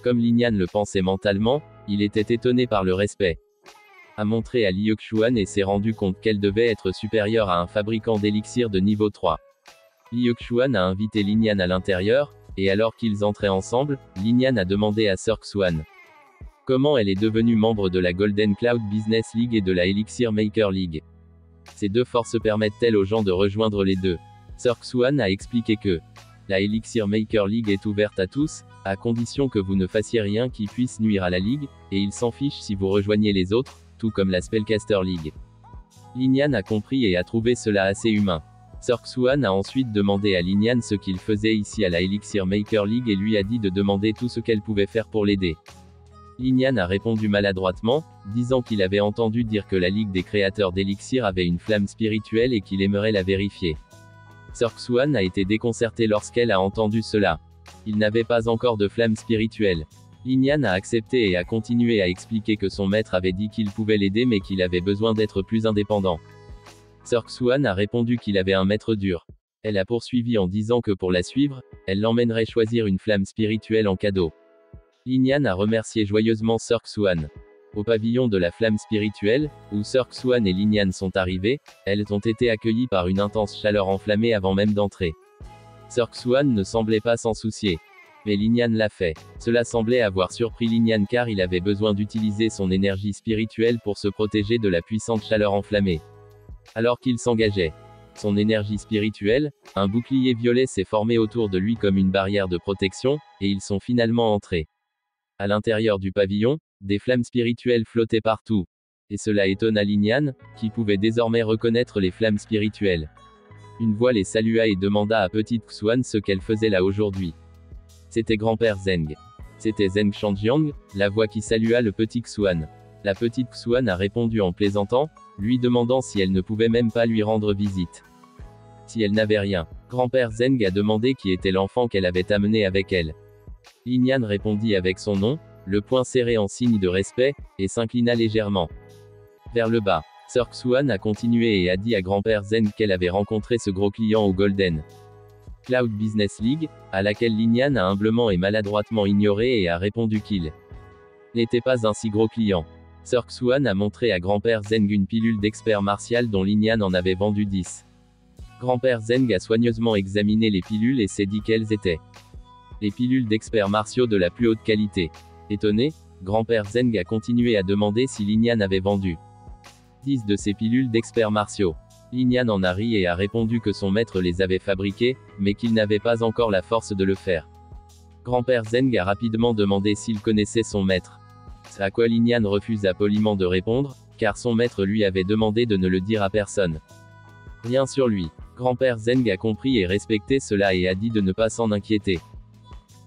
Speaker 1: Comme Lin Yan le pensait mentalement, il était étonné par le respect a montré à Liu Xuan et s'est rendu compte qu'elle devait être supérieure à un fabricant d'élixir de niveau 3. Liuxuan a invité Lin Yan à l'intérieur, et alors qu'ils entraient ensemble, Lin Yan a demandé à Cirque-Swan comment elle est devenue membre de la Golden Cloud Business League et de la Elixir Maker League. Ces deux forces permettent-elles aux gens de rejoindre les deux? Cirque-Swan a expliqué que la Elixir Maker League est ouverte à tous, à condition que vous ne fassiez rien qui puisse nuire à la Ligue, et il s'en fiche si vous rejoignez les autres, tout comme la Spellcaster League. Lin Yan a compris et a trouvé cela assez humain. Cirque-Swan a ensuite demandé à Lin Yan ce qu'il faisait ici à la Elixir Maker League et lui a dit de demander tout ce qu'elle pouvait faire pour l'aider. Lin Yan a répondu maladroitement, disant qu'il avait entendu dire que la Ligue des créateurs d'Elixir avait une flamme spirituelle et qu'il aimerait la vérifier. Cirque-Swan a été déconcertée lorsqu'elle a entendu cela. Il n'avait pas encore de flamme spirituelle. Lin Yan a accepté et a continué à expliquer que son maître avait dit qu'il pouvait l'aider mais qu'il avait besoin d'être plus indépendant. Cirque-Swan a répondu qu'il avait un maître dur. Elle a poursuivi en disant que pour la suivre, elle l'emmènerait choisir une flamme spirituelle en cadeau. Lin Yan a remercié joyeusement Cirque-Swan. Au pavillon de la flamme spirituelle, où Cirque-Swan et Lin Yan sont arrivés, elles ont été accueillies par une intense chaleur enflammée avant même d'entrer. Cirque-Swan ne semblait pas s'en soucier. Mais Lin Yan l'a fait. Cela semblait avoir surpris Lin Yan car il avait besoin d'utiliser son énergie spirituelle pour se protéger de la puissante chaleur enflammée. Alors qu'il s'engageait, son énergie spirituelle, un bouclier violet s'est formé autour de lui comme une barrière de protection, et ils sont finalement entrés. À l'intérieur du pavillon, des flammes spirituelles flottaient partout. Et cela étonna Lin Yan, qui pouvait désormais reconnaître les flammes spirituelles. Une voix les salua et demanda à Petite Xuan ce qu'elle faisait là aujourd'hui. C'était grand-père Zeng. C'était Zeng Shanjiang, la voix qui salua le petit Xuan. La petite Xuan a répondu en plaisantant, lui demandant si elle ne pouvait même pas lui rendre visite. Si elle n'avait rien, grand-père Zeng a demandé qui était l'enfant qu'elle avait amené avec elle. Lin Yan répondit avec son nom, le poing serré en signe de respect, et s'inclina légèrement vers le bas. Cirque-Swan a continué et a dit à grand-père Zeng qu'elle avait rencontré ce gros client au Golden Cloud Business League, à laquelle Lin Yan a humblement et maladroitement ignoré et a répondu qu'il n'était pas un si gros client. Cirque-Swan a montré à grand-père Zeng une pilule d'expert martial dont Lin Yan en avait vendu 10. Grand-père Zeng a soigneusement examiné les pilules et s'est dit qu'elles étaient les pilules d'experts martiaux de la plus haute qualité. Étonné, grand-père Zeng a continué à demander si Lin Yan avait vendu 10 de ces pilules d'experts martiaux. Lin Yan en a ri et a répondu que son maître les avait fabriquées, mais qu'il n'avait pas encore la force de le faire. Grand-père Zeng a rapidement demandé s'il connaissait son maître. À quoi Lin Yan refusa poliment de répondre, car son maître lui avait demandé de ne le dire à personne. Rien sur lui. Grand-père Zeng a compris et respecté cela et a dit de ne pas s'en inquiéter.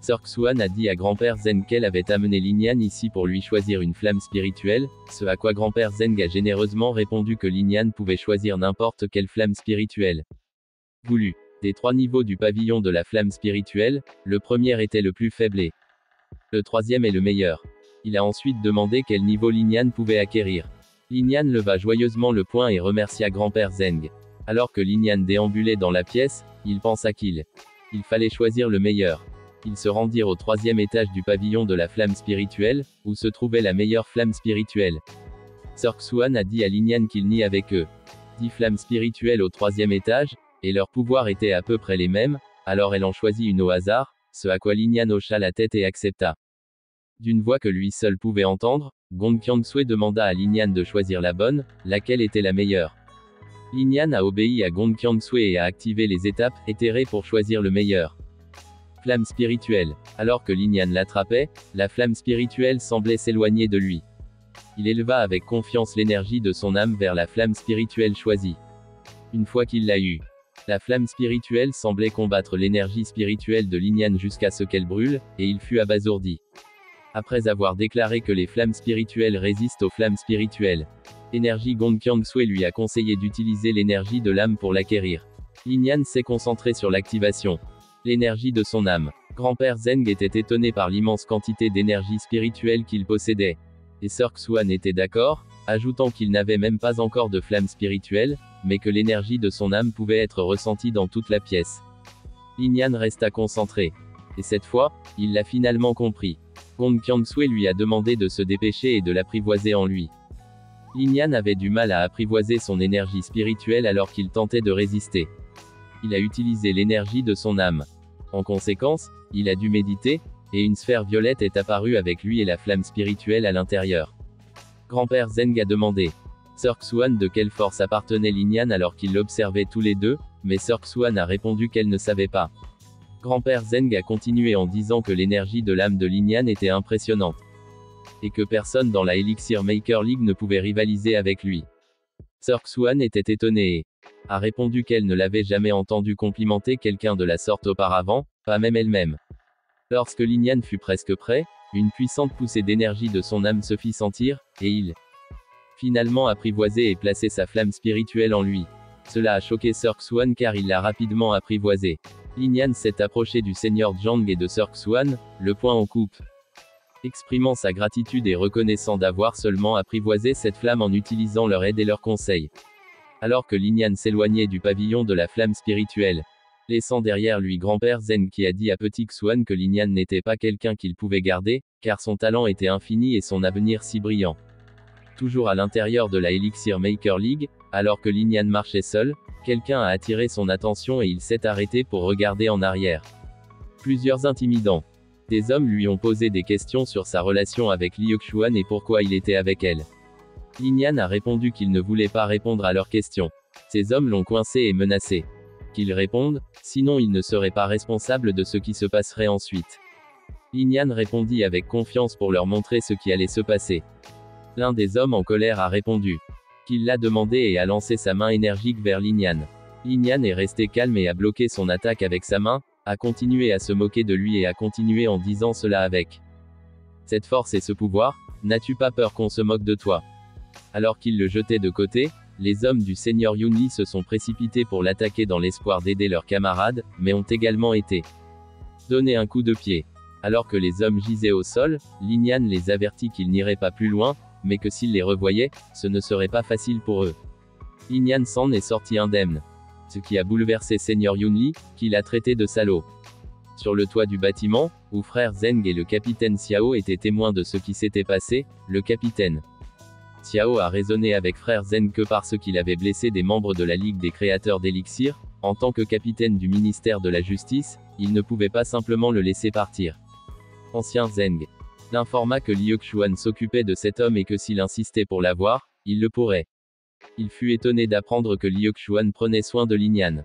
Speaker 1: Cirque-Swan a dit à grand-père Zeng qu'elle avait amené Lin Yan ici pour lui choisir une flamme spirituelle, ce à quoi grand-père Zeng a généreusement répondu que Lin Yan pouvait choisir n'importe quelle flamme spirituelle voulue. Des 3 niveaux du pavillon de la flamme spirituelle, le premier était le plus faible et le troisième est le meilleur. Il a ensuite demandé quel niveau Lin Yan pouvait acquérir. Lin Yan leva joyeusement le poing et remercia grand-père Zeng. Alors que Lin Yan déambulait dans la pièce, il pensa qu'il fallait choisir le meilleur. Ils se rendirent au 3e étage du pavillon de la flamme spirituelle, où se trouvait la meilleure flamme spirituelle. Cirque-Swan a dit à Lin Yan qu'il n'y avait que 10 flammes spirituelles au 3e étage, et leurs pouvoirs étaient à peu près les mêmes, alors elle en choisit une au hasard, ce à quoi Lin Yan hocha la tête et accepta. D'une voix que lui seul pouvait entendre, Gong Qiangsui demanda à Lin Yan de choisir la bonne, laquelle était la meilleure. Lin Yan a obéi à Gong Qiangsui et a activé les étapes éthérées pour choisir le meilleur. Flamme spirituelle. Alors que Lin Yan l'attrapait, la flamme spirituelle semblait s'éloigner de lui. Il éleva avec confiance l'énergie de son âme vers la flamme spirituelle choisie. Une fois qu'il l'a eue, la flamme spirituelle semblait combattre l'énergie spirituelle de Lin Yan jusqu'à ce qu'elle brûle, et il fut abasourdi. Après avoir déclaré que les flammes spirituelles résistent aux flammes spirituelles, énergie Gong Qiangsui lui a conseillé d'utiliser l'énergie de l'âme pour l'acquérir. Lin Yan s'est concentré sur l'activation. L'énergie de son âme. Grand-père Zeng était étonné par l'immense quantité d'énergie spirituelle qu'il possédait. Et Cirque-Swan était d'accord, ajoutant qu'il n'avait même pas encore de flamme spirituelle, mais que l'énergie de son âme pouvait être ressentie dans toute la pièce. Lin Yan resta concentré. Et cette fois, il l'a finalement compris. Gong Qiangsui lui a demandé de se dépêcher et de l'apprivoiser en lui. Lin Yan avait du mal à apprivoiser son énergie spirituelle alors qu'il tentait de résister. Il a utilisé l'énergie de son âme. En conséquence, il a dû méditer, et une sphère violette est apparue avec lui et la flamme spirituelle à l'intérieur. Grand-père Zeng a demandé. Sir Xuan de quelle force appartenait Lin alors qu'ils l'observaient tous les deux, mais Sir Xuan a répondu qu'elle ne savait pas. Grand-père Zeng a continué en disant que l'énergie de l'âme de Lin était impressionnante. Et que personne dans la Elixir Maker League ne pouvait rivaliser avec lui. Sir Xuan était étonnée et a répondu qu'elle ne l'avait jamais entendu complimenter quelqu'un de la sorte auparavant, pas même elle-même. Lorsque Lin fut presque prêt, une puissante poussée d'énergie de son âme se fit sentir, et il finalement apprivoisé et placé sa flamme spirituelle en lui. Cela a choqué Sir Xuan car il l'a rapidement apprivoisé. Lin s'est approché du seigneur Zhang et de Sir Xuan, le poing en coupe. Exprimant sa gratitude et reconnaissant d'avoir seulement apprivoisé cette flamme en utilisant leur aide et leurs conseils. Alors que Lin s'éloignait du pavillon de la flamme spirituelle, laissant derrière lui grand-père Zeng qui a dit à petit Xuan que Lin n'était pas quelqu'un qu'il pouvait garder, car son talent était infini et son avenir si brillant. Toujours à l'intérieur de la Elixir Maker League, alors que Lin marchait seul, quelqu'un a attiré son attention et il s'est arrêté pour regarder en arrière. Plusieurs intimidants. Des hommes lui ont posé des questions sur sa relation avec Liu Xuan et pourquoi il était avec elle. Lin a répondu qu'il ne voulait pas répondre à leurs questions. Ces hommes l'ont coincé et menacé. Qu'ils répondent, sinon il ne serait pas responsable de ce qui se passerait ensuite. Lin répondit avec confiance pour leur montrer ce qui allait se passer. L'un des hommes en colère a répondu qu'il l'a demandé et a lancé sa main énergique vers Lin. Lin est resté calme et a bloqué son attaque avec sa main, a continué à se moquer de lui et a continué en disant cela avec cette force et ce pouvoir, n'as-tu pas peur qu'on se moque de toi? Alors qu'il le jetait de côté, les hommes du seigneur Yunli se sont précipités pour l'attaquer dans l'espoir d'aider leurs camarades, mais ont également été donnés un coup de pied. Alors que les hommes gisaient au sol, Lin les avertit qu'ils n'iraient pas plus loin, mais que s'ils les revoyaient, ce ne serait pas facile pour eux. Lin s'en est sorti indemne. Ce qui a bouleversé seigneur Yunli, qui l'a traité de salaud. Sur le toit du bâtiment, où frère Zeng et le capitaine Xiao étaient témoins de ce qui s'était passé, le capitaine Xiao a raisonné avec frère Zeng que parce qu'il avait blessé des membres de la Ligue des créateurs d'élixir, en tant que capitaine du ministère de la Justice, il ne pouvait pas simplement le laisser partir. Ancien Zeng l'informa que Liu Xuan s'occupait de cet homme et que s'il insistait pour l'avoir, il le pourrait. Il fut étonné d'apprendre que Liu Xuan prenait soin de Lin.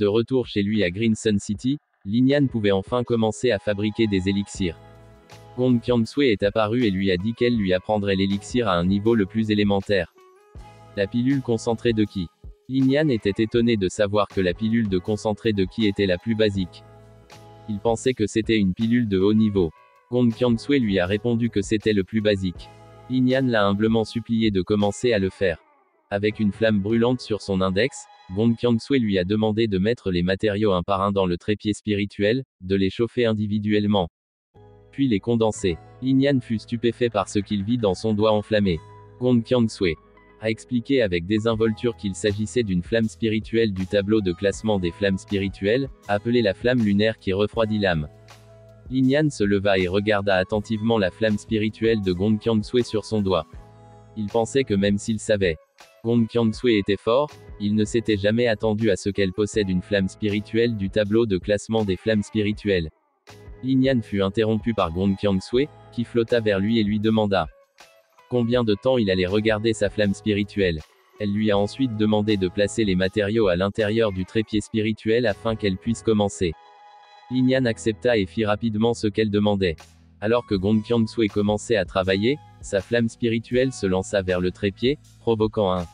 Speaker 1: De retour chez lui à Green Sun City, Lin pouvait enfin commencer à fabriquer des élixirs. Gong Qiangsui est apparu et lui a dit qu'elle lui apprendrait l'élixir à un niveau le plus élémentaire. La pilule concentrée de Qi. Lin était étonné de savoir que la pilule de concentré de Qi était la plus basique. Il pensait que c'était une pilule de haut niveau. Gong Qiangsui lui a répondu que c'était le plus basique. Lin l'a humblement supplié de commencer à le faire. Avec une flamme brûlante sur son index, Gong Qiangsui lui a demandé de mettre les matériaux un par un dans le trépied spirituel, de les chauffer individuellement, puis les condenser. Lin fut stupéfait par ce qu'il vit dans son doigt enflammé. Gong Qiangsui a expliqué avec désinvolture qu'il s'agissait d'une flamme spirituelle du tableau de classement des flammes spirituelles, appelée la flamme lunaire qui refroidit l'âme. Lin se leva et regarda attentivement la flamme spirituelle de Gong Qiangsui sur son doigt. Il pensait que même s'il savait Gong Qiangsui était fort, il ne s'était jamais attendu à ce qu'elle possède une flamme spirituelle du tableau de classement des flammes spirituelles. Lin fut interrompu par Gong Qiangsui, qui flotta vers lui et lui demanda combien de temps il allait regarder sa flamme spirituelle. Elle lui a ensuite demandé de placer les matériaux à l'intérieur du trépied spirituel afin qu'elle puisse commencer. Lin accepta et fit rapidement ce qu'elle demandait. Alors que Gong Qiangsui commençait à travailler, sa flamme spirituelle se lança vers le trépied, provoquant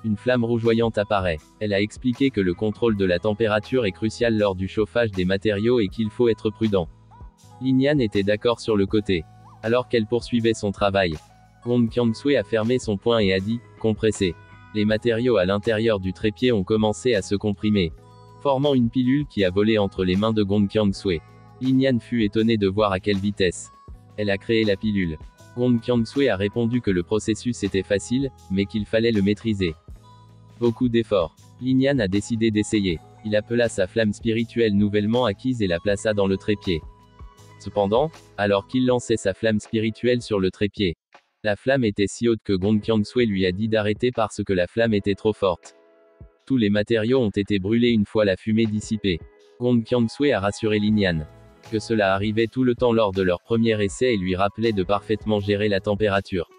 Speaker 1: une flamme rougeoyante apparaît. Elle a expliqué que le contrôle de la température est crucial lors du chauffage des matériaux et qu'il faut être prudent. Lin était d'accord sur le côté. Alors qu'elle poursuivait son travail, Gong Qiangsui a fermé son poing et a dit « compresser ». Les matériaux à l'intérieur du trépied ont commencé à se comprimer, formant une pilule qui a volé entre les mains de Gong Qiangsui. Lin fut étonné de voir à quelle vitesse elle a créé la pilule. Gong Qiangsui a répondu que le processus était facile, mais qu'il fallait le maîtriser. Beaucoup d'efforts. Lin a décidé d'essayer. Il appela sa flamme spirituelle nouvellement acquise et la plaça dans le trépied. Cependant, alors qu'il lançait sa flamme spirituelle sur le trépied, la flamme était si haute que Gong Qiangsui lui a dit d'arrêter parce que la flamme était trop forte. Tous les matériaux ont été brûlés une fois la fumée dissipée. Gong Qiangsui a rassuré Lin Yan que cela arrivait tout le temps lors de leur premier essai et lui rappelait de parfaitement gérer la température.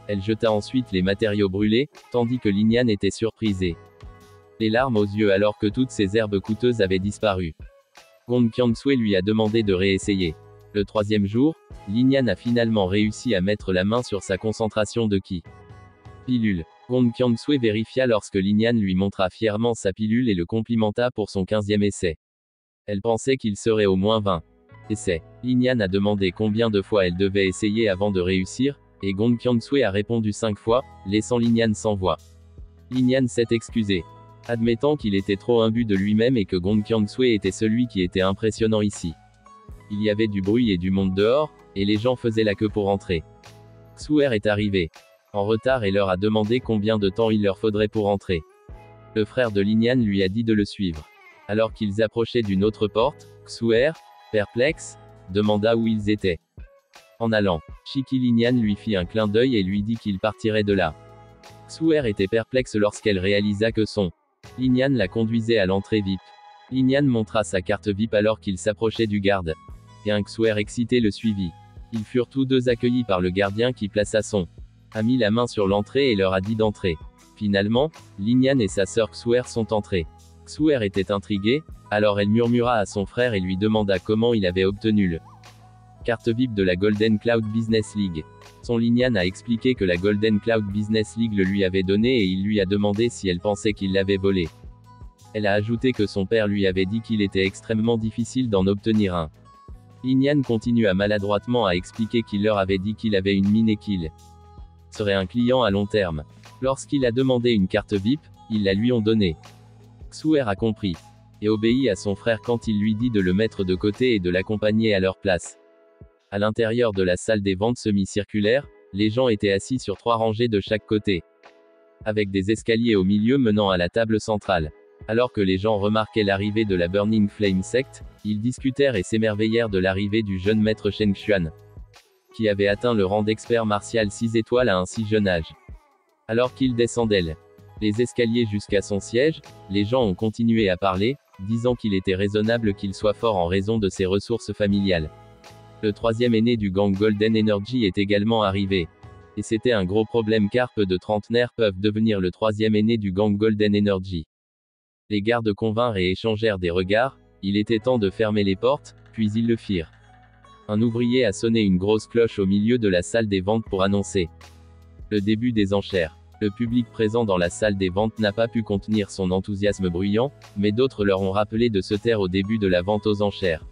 Speaker 1: Elle jeta ensuite les matériaux brûlés, tandis que Lin Yan était surprisée, les larmes aux yeux alors que toutes ces herbes coûteuses avaient disparu. Gong Qiangsui lui a demandé de réessayer. Le troisième jour, Lin Yan a finalement réussi à mettre la main sur sa concentration de qi. Pilule. Gong Qiangsui vérifia lorsque Lin Yan lui montra fièrement sa pilule et le complimenta pour son 15e essai. Elle pensait qu'il serait au moins 20 essais. Lin Yan a demandé combien de fois elle devait essayer avant de réussir, et Gong Qiangsui a répondu 5 fois, laissant Lin Yan sans voix. Lin Yan s'est excusé, admettant qu'il était trop imbu de lui-même et que Gong Qiangsui était celui qui était impressionnant ici. Il y avait du bruit et du monde dehors, et les gens faisaient la queue pour entrer. Xuer est arrivé en retard et leur a demandé combien de temps il leur faudrait pour entrer. Le frère de Lin Yan lui a dit de le suivre. Alors qu'ils approchaient d'une autre porte, Xuer, perplexe, demanda où ils étaient. En allant, Shiki Lin Yan lui fit un clin d'œil et lui dit qu'il partirait de là. Xuer était perplexe lorsqu'elle réalisa que son Lin Yan la conduisait à l'entrée VIP. Lin Yan montra sa carte VIP alors qu'il s'approchait du garde. Et un Xuer excité le suivit. Ils furent tous deux accueillis par le gardien qui plaça son a mis la main sur l'entrée et leur a dit d'entrer. Finalement, Lin Yan et sa sœur Xuer sont entrés. Xuer était intriguée, alors elle murmura à son frère et lui demanda comment il avait obtenu le carte VIP de la Golden Cloud Business League. Son Lin Yan a expliqué que la Golden Cloud Business League le lui avait donné et il lui a demandé si elle pensait qu'il l'avait volé. Elle a ajouté que son père lui avait dit qu'il était extrêmement difficile d'en obtenir un. Lin Yan continua maladroitement à expliquer qu'il leur avait dit qu'il avait une mine et qu'il serait un client à long terme. Lorsqu'il a demandé une carte VIP, ils la lui ont donnée. Xuer a compris et obéit à son frère quand il lui dit de le mettre de côté et de l'accompagner à leur place. À l'intérieur de la salle des ventes semi-circulaire, les gens étaient assis sur 3 rangées de chaque côté, avec des escaliers au milieu menant à la table centrale. Alors que les gens remarquaient l'arrivée de la Burning Flame Sect, ils discutèrent et s'émerveillèrent de l'arrivée du jeune maître Sheng Xuan, qui avait atteint le rang d'expert martial 6 étoiles à un si jeune âge. Alors qu'il descendait les escaliers jusqu'à son siège, les gens ont continué à parler, disant qu'il était raisonnable qu'il soit fort en raison de ses ressources familiales. Le 3e aîné du gang Golden Energy est également arrivé. Et c'était un gros problème car peu de trentenaires peuvent devenir le 3e aîné du gang Golden Energy. Les gardes convinrent et échangèrent des regards, il était temps de fermer les portes, puis ils le firent. Un ouvrier a sonné une grosse cloche au milieu de la salle des ventes pour annoncer le début des enchères. Le public présent dans la salle des ventes n'a pas pu contenir son enthousiasme bruyant, mais d'autres leur ont rappelé de se taire au début de la vente aux enchères.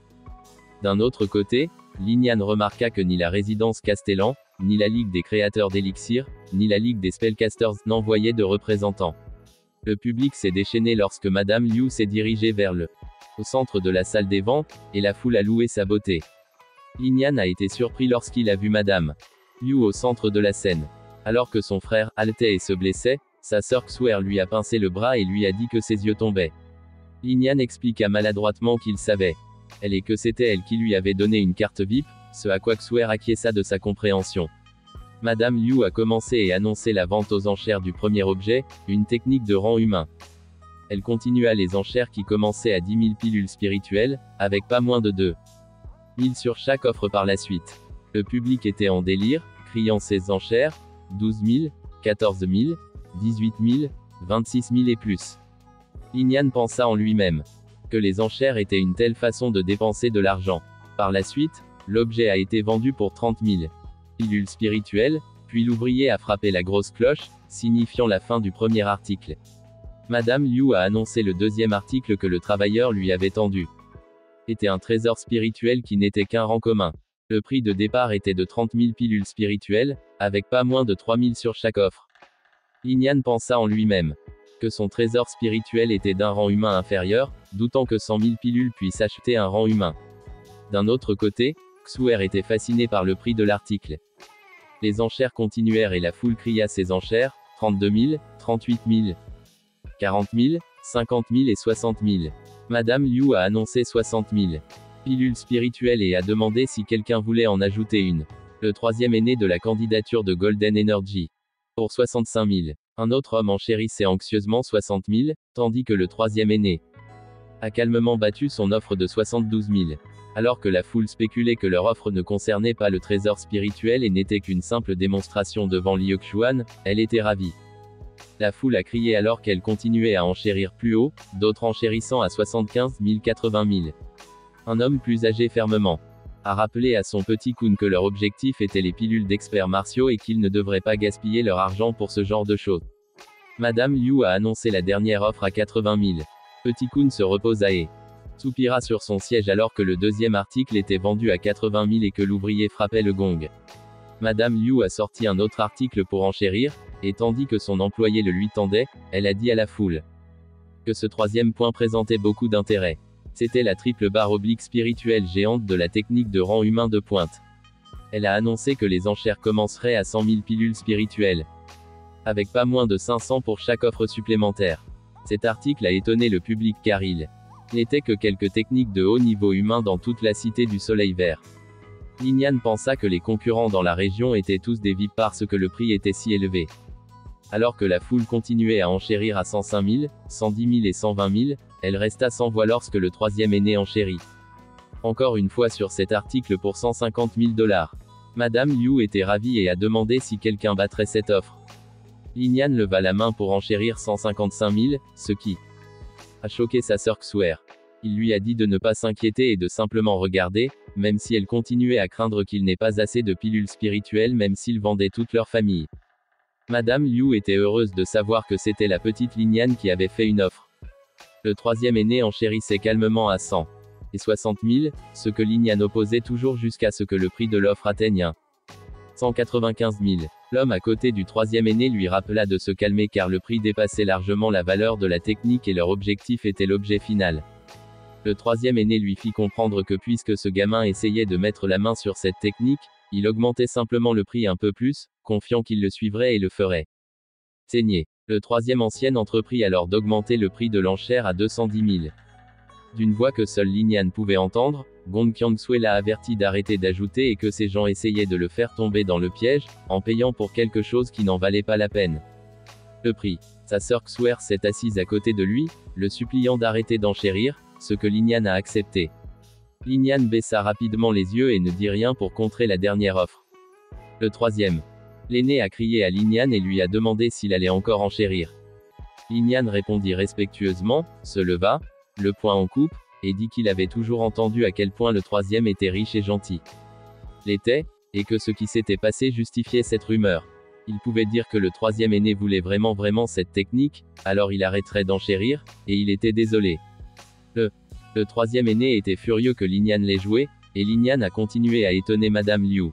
Speaker 1: D'un autre côté, Lin Yan remarqua que ni la résidence Castellan, ni la Ligue des créateurs d'élixir, ni la Ligue des spellcasters n'envoyaient de représentants. Le public s'est déchaîné lorsque Madame Liu s'est dirigée vers au centre de la salle des ventes, et la foule a loué sa beauté. Lin Yan a été surpris lorsqu'il a vu Madame Liu au centre de la scène. Alors que son frère haletait et se blessait, sa sœur Xuer lui a pincé le bras et lui a dit que ses yeux tombaient. Lin Yan expliqua maladroitement qu'il savait elle et que c'était elle qui lui avait donné une carte VIP, ce à quoi Xuer acquiesça de sa compréhension. Madame Liu a commencé et annoncé la vente aux enchères du premier objet, une technique de rang humain. Elle continua les enchères qui commençaient à 10 000 pilules spirituelles, avec pas moins de 2 000 sur chaque offre par la suite. Le public était en délire, criant ces enchères, 12 000, 14 000, 18 000, 26 000 et plus. Lin Yan pensa en lui-même que les enchères étaient une telle façon de dépenser de l'argent. Par la suite, l'objet a été vendu pour 30 000 pilules spirituelles, puis l'ouvrier a frappé la grosse cloche, signifiant la fin du premier article. Madame Liu a annoncé le 2e article que le travailleur lui avait tendu. Était un trésor spirituel qui n'était qu'un rang commun. Le prix de départ était de 30 000 pilules spirituelles, avec pas moins de 3 000 sur chaque offre. Lin Yan pensa en lui-même que son trésor spirituel était d'un rang humain inférieur, doutant que 100 000 pilules puissent acheter un rang humain. D'un autre côté, Xuer était fasciné par le prix de l'article. Les enchères continuèrent et la foule cria ses enchères, 32 000, 38 000, 40 000, 50 000 et 60 000. Madame Liu a annoncé 60 000 pilules spirituelles et a demandé si quelqu'un voulait en ajouter une. Le 3e aîné de la candidature de Golden Energy. Pour 65 000. Un autre homme enchérissait anxieusement 60 000, tandis que le troisième aîné a calmement battu son offre de 72 000. Alors que la foule spéculait que leur offre ne concernait pas le trésor spirituel et n'était qu'une simple démonstration devant Liu Xuan, elle était ravie. La foule a crié alors qu'elle continuait à enchérir plus haut, d'autres enchérissant à 75 000, 80 000. Un homme plus âgé fermement a rappelé à son petit Kun que leur objectif était les pilules d'experts martiaux et qu'ils ne devraient pas gaspiller leur argent pour ce genre de choses. Madame Liu a annoncé la dernière offre à 80 000. Petit Kun se reposa et soupira sur son siège alors que le deuxième article était vendu à 80 000 et que l'ouvrier frappait le gong. Madame Liu a sorti un autre article pour enchérir, et tandis que son employé le lui tendait, elle a dit à la foule que ce troisième point présentait beaucoup d'intérêt. C'était la triple barre oblique spirituelle géante de la technique de rang humain de pointe. Elle a annoncé que les enchères commenceraient à 100 000 pilules spirituelles, avec pas moins de 500 pour chaque offre supplémentaire. Cet article a étonné le public car il n'était que quelques techniques de haut niveau humain dans toute la cité du soleil vert. Lin Yan pensa que les concurrents dans la région étaient tous des VIP parce que le prix était si élevé. Alors que la foule continuait à enchérir à 105 000, 110 000 et 120 000, elle resta sans voix lorsque le troisième aîné enchérit encore une fois sur cet article pour 150 000 $. Madame Liu était ravie et a demandé si quelqu'un battrait cette offre. Lin Yan leva la main pour enchérir 155 000, ce qui a choqué sa sœur Xuer. Il lui a dit de ne pas s'inquiéter et de simplement regarder, même si elle continuait à craindre qu'il n'ait pas assez de pilules spirituelles même s'ils vendaient toute leur famille. Madame Liu était heureuse de savoir que c'était la petite Lin Yan qui avait fait une offre. Le troisième aîné enchérissait calmement à 100 et 60 000, ce que Lin Yan opposait toujours jusqu'à ce que le prix de l'offre atteigne 195 000. L'homme à côté du troisième aîné lui rappela de se calmer car le prix dépassait largement la valeur de la technique et leur objectif était l'objet final. Le troisième aîné lui fit comprendre que puisque ce gamin essayait de mettre la main sur cette technique, il augmentait simplement le prix un peu plus, confiant qu'il le suivrait et le ferait saigner. Le troisième ancien entreprit alors d'augmenter le prix de l'enchère à 210 000. D'une voix que seul Lin Yan pouvait entendre, Gong Qiangsui l'a averti d'arrêter d'ajouter et que ces gens essayaient de le faire tomber dans le piège, en payant pour quelque chose qui n'en valait pas la peine. Le prix. Sa sœur Xuer s'est assise à côté de lui, le suppliant d'arrêter d'enchérir, ce que Lin Yan a accepté. Lin Yan baissa rapidement les yeux et ne dit rien pour contrer la dernière offre. Le troisième. L'aîné a crié à Lin Yan et lui a demandé s'il allait encore enchérir. Lin Yan répondit respectueusement, se leva, le poing en coupe, et dit qu'il avait toujours entendu à quel point le troisième était riche et gentil. L'était, et que ce qui s'était passé justifiait cette rumeur. Il pouvait dire que le troisième aîné voulait vraiment cette technique, alors il arrêterait d'enchérir, et il était désolé. Le troisième aîné était furieux que Lin Yan l'ait joué, et Lin Yan a continué à étonner Madame Liu.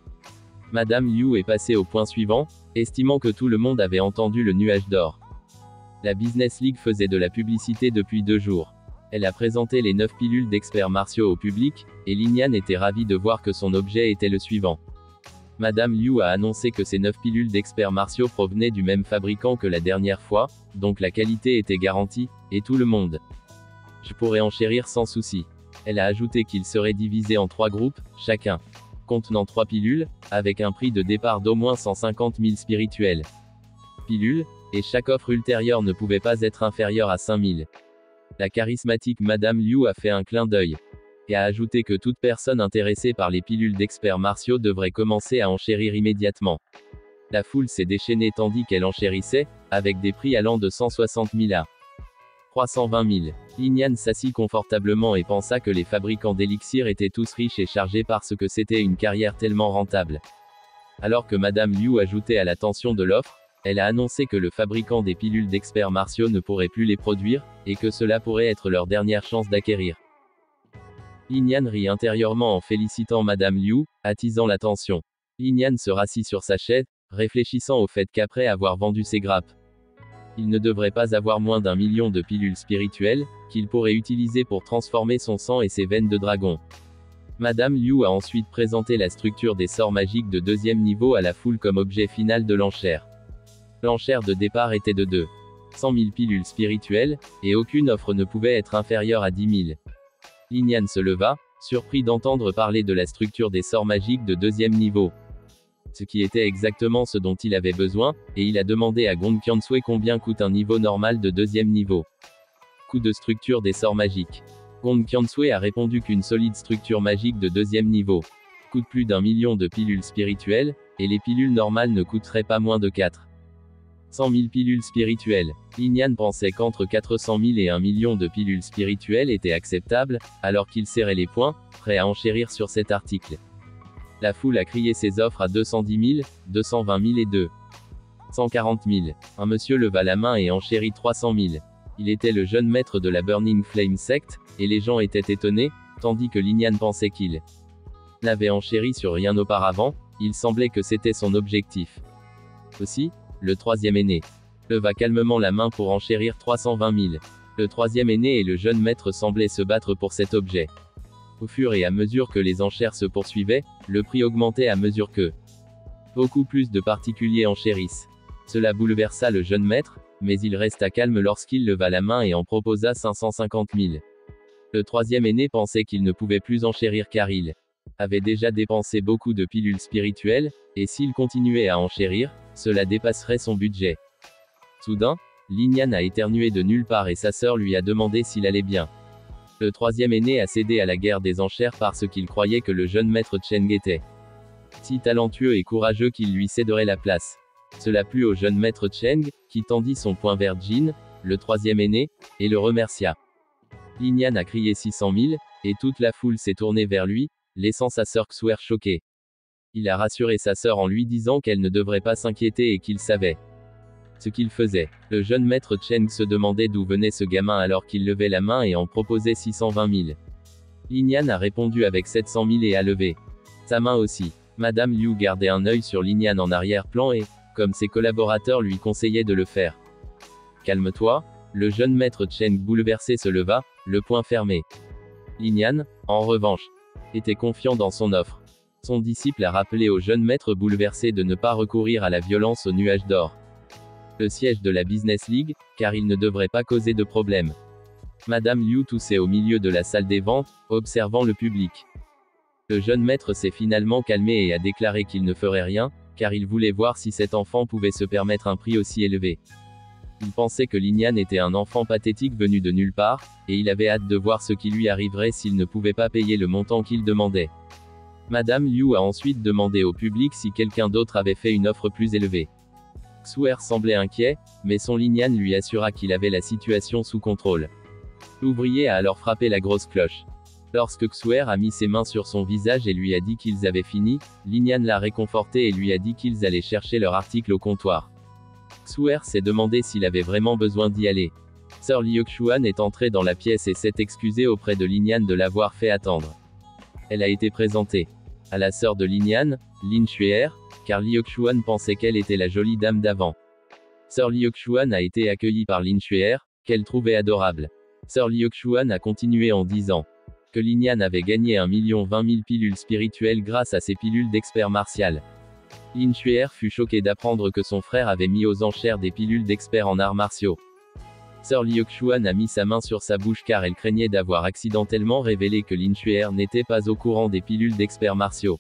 Speaker 1: Madame Liu est passée au point suivant, estimant que tout le monde avait entendu le nuage d'or. La Business League faisait de la publicité depuis 2 jours. Elle a présenté les 9 pilules d'experts martiaux au public, et Lin Yan était ravie de voir que son objet était le suivant. Madame Liu a annoncé que ces 9 pilules d'experts martiaux provenaient du même fabricant que la dernière fois, donc la qualité était garantie, et tout le monde. Je pourrais enchérir sans souci. Elle a ajouté qu'ils seraient divisés en 3 groupes, chacun contenant 3 pilules, avec un prix de départ d'au moins 150 000 spirituels. Pilules, et chaque offre ultérieure ne pouvait pas être inférieure à 5 000. La charismatique Madame Liu a fait un clin d'œil et a ajouté que toute personne intéressée par les pilules d'experts martiaux devrait commencer à enchérir immédiatement. La foule s'est déchaînée tandis qu'elle enchérissait, avec des prix allant de 160 000 à 320 000. Lin Yan s'assit confortablement et pensa que les fabricants d'élixirs étaient tous riches et chargés parce que c'était une carrière tellement rentable. Alors que Madame Liu ajoutait à la tension de l'offre, elle a annoncé que le fabricant des pilules d'experts martiaux ne pourrait plus les produire, et que cela pourrait être leur dernière chance d'acquérir. Lin Yan rit intérieurement en félicitant Madame Liu, attisant l'attention. Lin Yan se rassit sur sa chaise, réfléchissant au fait qu'après avoir vendu ses grappes, il ne devrait pas avoir moins d'1 million de pilules spirituelles, qu'il pourrait utiliser pour transformer son sang et ses veines de dragon. Madame Liu a ensuite présenté la structure des sorts magiques de 2e niveau à la foule comme objet final de l'enchère. L'enchère de départ était de 200 000 pilules spirituelles, et aucune offre ne pouvait être inférieure à 10 000. Lin Yan se leva, surpris d'entendre parler de la structure des sorts magiques de 2e niveau. ce qui était exactement ce dont il avait besoin, et il a demandé à Gong Qiansui combien coûte un niveau normal de deuxième niveau. Coût de structure des sorts magiques. Gong Qiansui a répondu qu'une solide structure magique de deuxième niveau coûte plus d'1 million de pilules spirituelles, et les pilules normales ne coûteraient pas moins de 400 000 pilules spirituelles. Lin Yan pensait qu'entre 400 000 et 1 million de pilules spirituelles étaient acceptables, alors qu'il serrait les poings, prêt à enchérir sur cet article. La foule a crié ses offres à 210 000, 220 000 et 240 000. Un monsieur leva la main et enchérit 300 000. Il était le jeune maître de la Burning Flame Sect, et les gens étaient étonnés, tandis que Lin Yan pensait qu'il n'avait enchéri sur rien auparavant, il semblait que c'était son objectif. Aussi, le troisième aîné leva calmement la main pour enchérir 320 000. Le troisième aîné et le jeune maître semblaient se battre pour cet objet. Au fur et à mesure que les enchères se poursuivaient, le prix augmentait à mesure que beaucoup plus de particuliers enchérissent. Cela bouleversa le jeune maître, mais il resta calme lorsqu'il leva la main et en proposa 550 000. Le troisième aîné pensait qu'il ne pouvait plus enchérir car il avait déjà dépensé beaucoup de pilules spirituelles, et s'il continuait à enchérir, cela dépasserait son budget. Soudain, Lin Yan a éternué de nulle part et sa sœur lui a demandé s'il allait bien. Le troisième aîné a cédé à la guerre des enchères parce qu'il croyait que le jeune maître Cheng était si talentueux et courageux qu'il lui céderait la place. Cela plut au jeune maître Cheng, qui tendit son poing vers Jin, le troisième aîné, et le remercia. Lin Yan a crié 600 000, et toute la foule s'est tournée vers lui, laissant sa sœur Xuer choquée. Il a rassuré sa sœur en lui disant qu'elle ne devrait pas s'inquiéter et qu'il savait ce qu'il faisait. Le jeune maître Cheng se demandait d'où venait ce gamin alors qu'il levait la main et en proposait 620 000. Lin Yan a répondu avec 700 000 et a levé sa main aussi. Madame Liu gardait un œil sur Lin Yan en arrière-plan et, comme ses collaborateurs lui conseillaient de le faire. Calme-toi, le jeune maître Cheng bouleversé se leva, le poing fermé. Lin Yan, en revanche, était confiant dans son offre. Son disciple a rappelé au jeune maître bouleversé de ne pas recourir à la violence au nuage d'or. Le siège de la Business League, car il ne devrait pas causer de problème. Madame Liu toussait au milieu de la salle des ventes, observant le public. Le jeune maître s'est finalement calmé et a déclaré qu'il ne ferait rien, car il voulait voir si cet enfant pouvait se permettre un prix aussi élevé. Il pensait que Lin Yan était un enfant pathétique venu de nulle part, et il avait hâte de voir ce qui lui arriverait s'il ne pouvait pas payer le montant qu'il demandait. Madame Liu a ensuite demandé au public si quelqu'un d'autre avait fait une offre plus élevée. Xuer semblait inquiet, mais son Lin Yan lui assura qu'il avait la situation sous contrôle. L'ouvrier a alors frappé la grosse cloche. Lorsque Xuer a mis ses mains sur son visage et lui a dit qu'ils avaient fini, Lin Yan l'a réconforté et lui a dit qu'ils allaient chercher leur article au comptoir. Xuer s'est demandé s'il avait vraiment besoin d'y aller. Sœur Liuxuan est entrée dans la pièce et s'est excusée auprès de Lin Yan de l'avoir fait attendre. Elle a été présentée à la sœur de Lin Yan, Lin Xuer, car Liuxuan pensait qu'elle était la jolie dame d'avant. Sœur Liuxuan a été accueillie par Lin Xuer, qu'elle trouvait adorable. Sœur Liuxuan a continué en disant que Lin Yan avait gagné 1 020 000 pilules spirituelles grâce à ses pilules d'expert martial. Lin Xuer fut choqué d'apprendre que son frère avait mis aux enchères des pilules d'expert en arts martiaux. Sœur Liuxuan a mis sa main sur sa bouche car elle craignait d'avoir accidentellement révélé que Lin Xuer n'était pas au courant des pilules d'experts martiaux.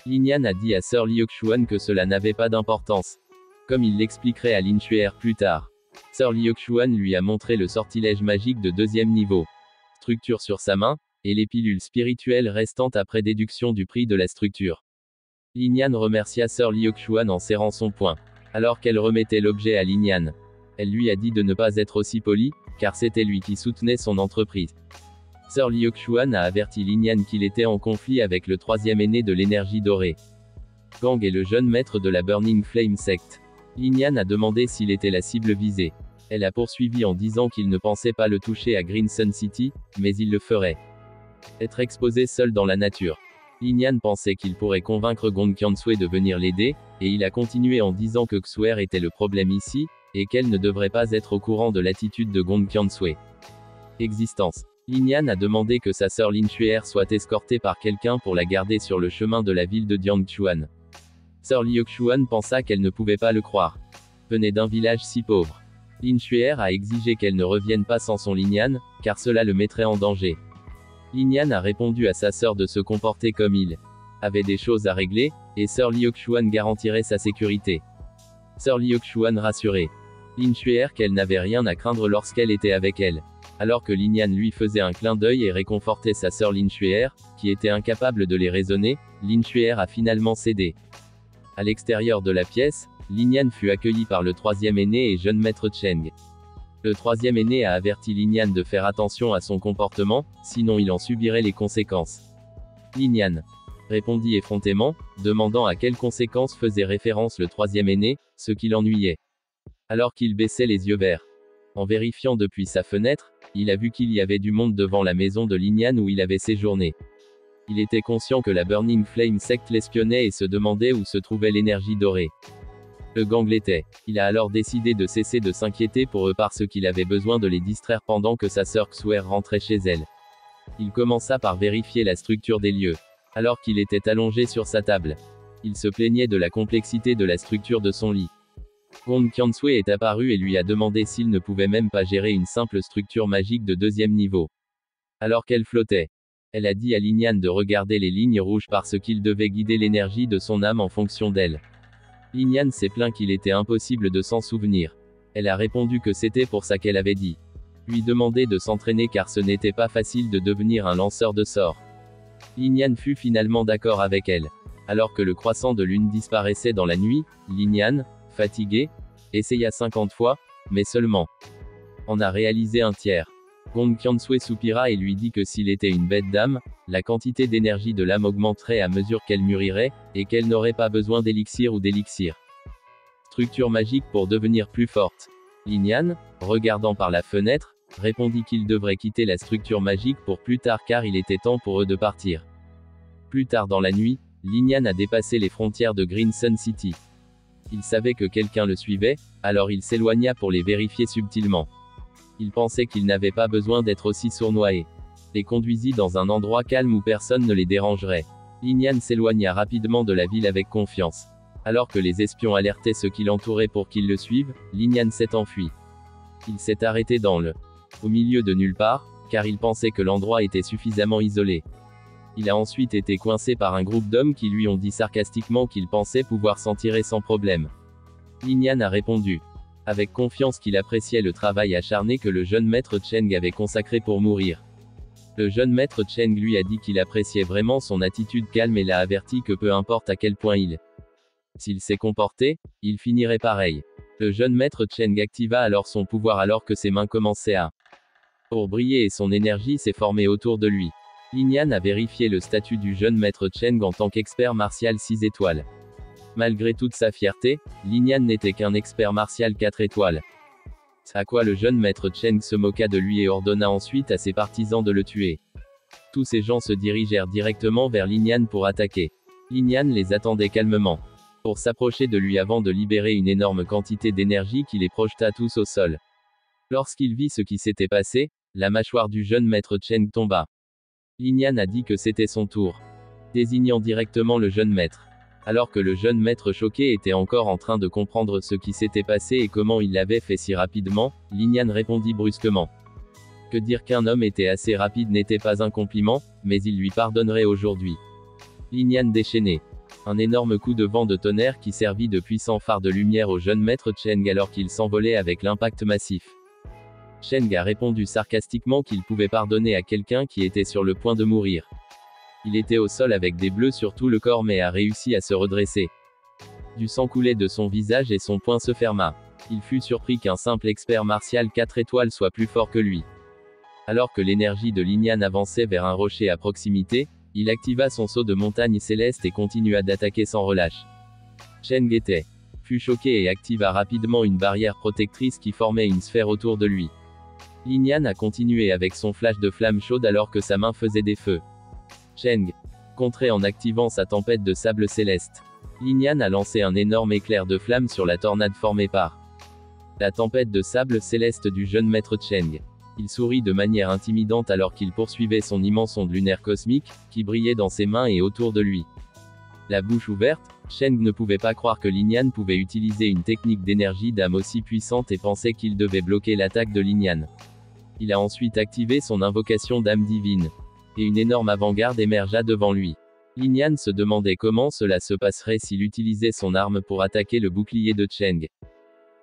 Speaker 1: Lin Yan a dit à Sœur Liuxuan que cela n'avait pas d'importance, comme il l'expliquerait à Lin Xuer plus tard. Sœur Liuxuan lui a montré le sortilège magique de deuxième niveau. Structure sur sa main, et les pilules spirituelles restantes après déduction du prix de la structure. Lin Yan remercia Sœur Liuxuan en serrant son poing. Alors qu'elle remettait l'objet à Lin Yan, elle lui a dit de ne pas être aussi poli, car c'était lui qui soutenait son entreprise. Sœur Liuxuan a averti Lin Yan qu'il était en conflit avec le troisième aîné de l'énergie dorée. Gang est le jeune maître de la Burning Flame Sect. Lin Yan a demandé s'il était la cible visée. Elle a poursuivi en disant qu'il ne pensait pas le toucher à Green Sun City, mais il le ferait. Être exposé seul dans la nature. Lin Yan pensait qu'il pourrait convaincre Gong Qiansui de venir l'aider, et il a continué en disant que Xuer était le problème ici, et qu'elle ne devrait pas être au courant de l'attitude de Gong Qiansui. Existence. Lin Yan a demandé que sa sœur Lin Xuer soit escortée par quelqu'un pour la garder sur le chemin de la ville de Jiangchuan. Sœur Liuxuan pensa qu'elle ne pouvait pas le croire. Venait d'un village si pauvre. Lin Xuer a exigé qu'elle ne revienne pas sans son Lin Yan, car cela le mettrait en danger. Lin Yan a répondu à sa sœur de se comporter comme il avait des choses à régler, et Sir Liuxuan garantirait sa sécurité. Sir Liuxuan rassurait Lin Xuer qu'elle n'avait rien à craindre lorsqu'elle était avec elle. Alors que Lin Yan lui faisait un clin d'œil et réconfortait sa sœur Lin Xuer, qui était incapable de les raisonner, Lin Xuer a finalement cédé. À l'extérieur de la pièce, Lin Yan fut accueilli par le troisième aîné et jeune maître Cheng. Le troisième aîné a averti Lin Yan de faire attention à son comportement, sinon il en subirait les conséquences. Lin Yan répondit effrontément, demandant à quelles conséquences faisait référence le troisième aîné, ce qui l'ennuyait. Alors qu'il baissait les yeux verts. En vérifiant depuis sa fenêtre, il a vu qu'il y avait du monde devant la maison de Lin Yan où il avait séjourné. Il était conscient que la Burning Flame Sect l'espionnait et se demandait où se trouvait l'énergie dorée. Le gang l'était. Il a alors décidé de cesser de s'inquiéter pour eux parce qu'il avait besoin de les distraire pendant que sa sœur Xuer rentrait chez elle. Il commença par vérifier la structure des lieux. Alors qu'il était allongé sur sa table. Il se plaignait de la complexité de la structure de son lit. Gong Qiansui est apparu et lui a demandé s'il ne pouvait même pas gérer une simple structure magique de deuxième niveau. Alors qu'elle flottait. Elle a dit à Lin Yan de regarder les lignes rouges parce qu'il devait guider l'énergie de son âme en fonction d'elle. Lin Yan s'est plaint qu'il était impossible de s'en souvenir. Elle a répondu que c'était pour ça qu'elle avait dit. Lui demander de s'entraîner car ce n'était pas facile de devenir un lanceur de sorts. Lin Yan fut finalement d'accord avec elle. Alors que le croissant de lune disparaissait dans la nuit, Lin Yan, fatigué, essaya 50 fois, mais seulement. En a réalisé un tiers. Gong Qiansui soupira et lui dit que s'il était une bête d'âme, la quantité d'énergie de l'âme augmenterait à mesure qu'elle mûrirait, et qu'elle n'aurait pas besoin d'élixir ou d'élixir. Structure magique pour devenir plus forte. Lin Yan, regardant par la fenêtre, répondit qu'il devrait quitter la structure magique pour plus tard car il était temps pour eux de partir. Plus tard dans la nuit, Lin Yan a dépassé les frontières de Green Sun City. Il savait que quelqu'un le suivait, alors il s'éloigna pour les vérifier subtilement. Il pensait qu'il n'avait pas besoin d'être aussi sournois et les conduisit dans un endroit calme où personne ne les dérangerait. Lin Yan s'éloigna rapidement de la ville avec confiance. Alors que les espions alertaient ceux qui l'entouraient pour qu'ils le suivent, Lin Yan s'est enfui. Il s'est arrêté au milieu de nulle part, car il pensait que l'endroit était suffisamment isolé. Il a ensuite été coincé par un groupe d'hommes qui lui ont dit sarcastiquement qu'ils pensaient pouvoir s'en tirer sans problème. Lin Yan a répondu, avec confiance qu'il appréciait le travail acharné que le jeune maître Cheng avait consacré pour mourir. Le jeune maître Cheng lui a dit qu'il appréciait vraiment son attitude calme et l'a averti que peu importe à quel point s'il s'est comporté, il finirait pareil. Le jeune maître Cheng activa alors son pouvoir alors que ses mains commençaient à briller et son énergie s'est formée autour de lui. Lin Yan a vérifié le statut du jeune maître Cheng en tant qu'expert martial 6 étoiles. Malgré toute sa fierté, Lin Yan n'était qu'un expert martial 4 étoiles. À quoi le jeune maître Cheng se moqua de lui et ordonna ensuite à ses partisans de le tuer. Tous ces gens se dirigèrent directement vers Lin Yan pour attaquer. Lin Yan les attendait calmement. Pour s'approcher de lui avant de libérer une énorme quantité d'énergie qui les projeta tous au sol. Lorsqu'il vit ce qui s'était passé, la mâchoire du jeune maître Cheng tomba. Lin Yan a dit que c'était son tour, désignant directement le jeune maître. Alors que le jeune maître choqué était encore en train de comprendre ce qui s'était passé et comment il l'avait fait si rapidement, Lin Yan répondit brusquement. Que dire qu'un homme était assez rapide n'était pas un compliment, mais il lui pardonnerait aujourd'hui. Lin Yan déchaînait un énorme coup de vent de tonnerre qui servit de puissant phare de lumière au jeune maître Cheng alors qu'il s'envolait avec l'impact massif. Cheng a répondu sarcastiquement qu'il pouvait pardonner à quelqu'un qui était sur le point de mourir. Il était au sol avec des bleus sur tout le corps mais a réussi à se redresser. Du sang coulait de son visage et son poing se ferma. Il fut surpris qu'un simple expert martial 4 étoiles soit plus fort que lui. Alors que l'énergie de Lin Yan avançait vers un rocher à proximité, il activa son saut de montagne céleste et continua d'attaquer sans relâche. Cheng fut choqué et activa rapidement une barrière protectrice qui formait une sphère autour de lui. Lin Yan a continué avec son flash de flamme chaude alors que sa main faisait des feux. Cheng contrait en activant sa tempête de sable céleste. Lin Yan a lancé un énorme éclair de flamme sur la tornade formée par la tempête de sable céleste du jeune maître Cheng. Il sourit de manière intimidante alors qu'il poursuivait son immense onde lunaire cosmique, qui brillait dans ses mains et autour de lui. La bouche ouverte, Cheng ne pouvait pas croire que Lin Yan pouvait utiliser une technique d'énergie d'âme aussi puissante et pensait qu'il devait bloquer l'attaque de Lin Yan. Il a ensuite activé son invocation d'âme divine. Et une énorme avant-garde émergea devant lui. Lin Yan se demandait comment cela se passerait s'il utilisait son arme pour attaquer le bouclier de Cheng.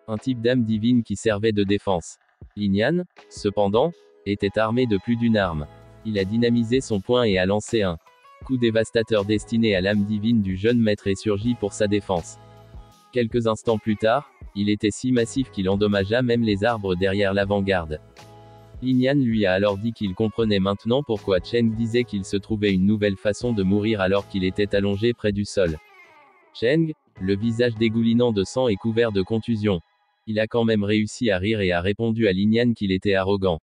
Speaker 1: Un type d'âme divine qui servait de défense. Lin Yan, cependant, était armé de plus d'une arme. Il a dynamisé son poing et a lancé un coup dévastateur destiné à l'âme divine du jeune maître et surgit pour sa défense. Quelques instants plus tard, il était si massif qu'il endommagea même les arbres derrière l'avant-garde. Lin Yan lui a alors dit qu'il comprenait maintenant pourquoi Cheng disait qu'il se trouvait une nouvelle façon de mourir alors qu'il était allongé près du sol. Cheng, le visage dégoulinant de sang et couvert de contusions. Il a quand même réussi à rire et a répondu à Lin Yan qu'il était arrogant.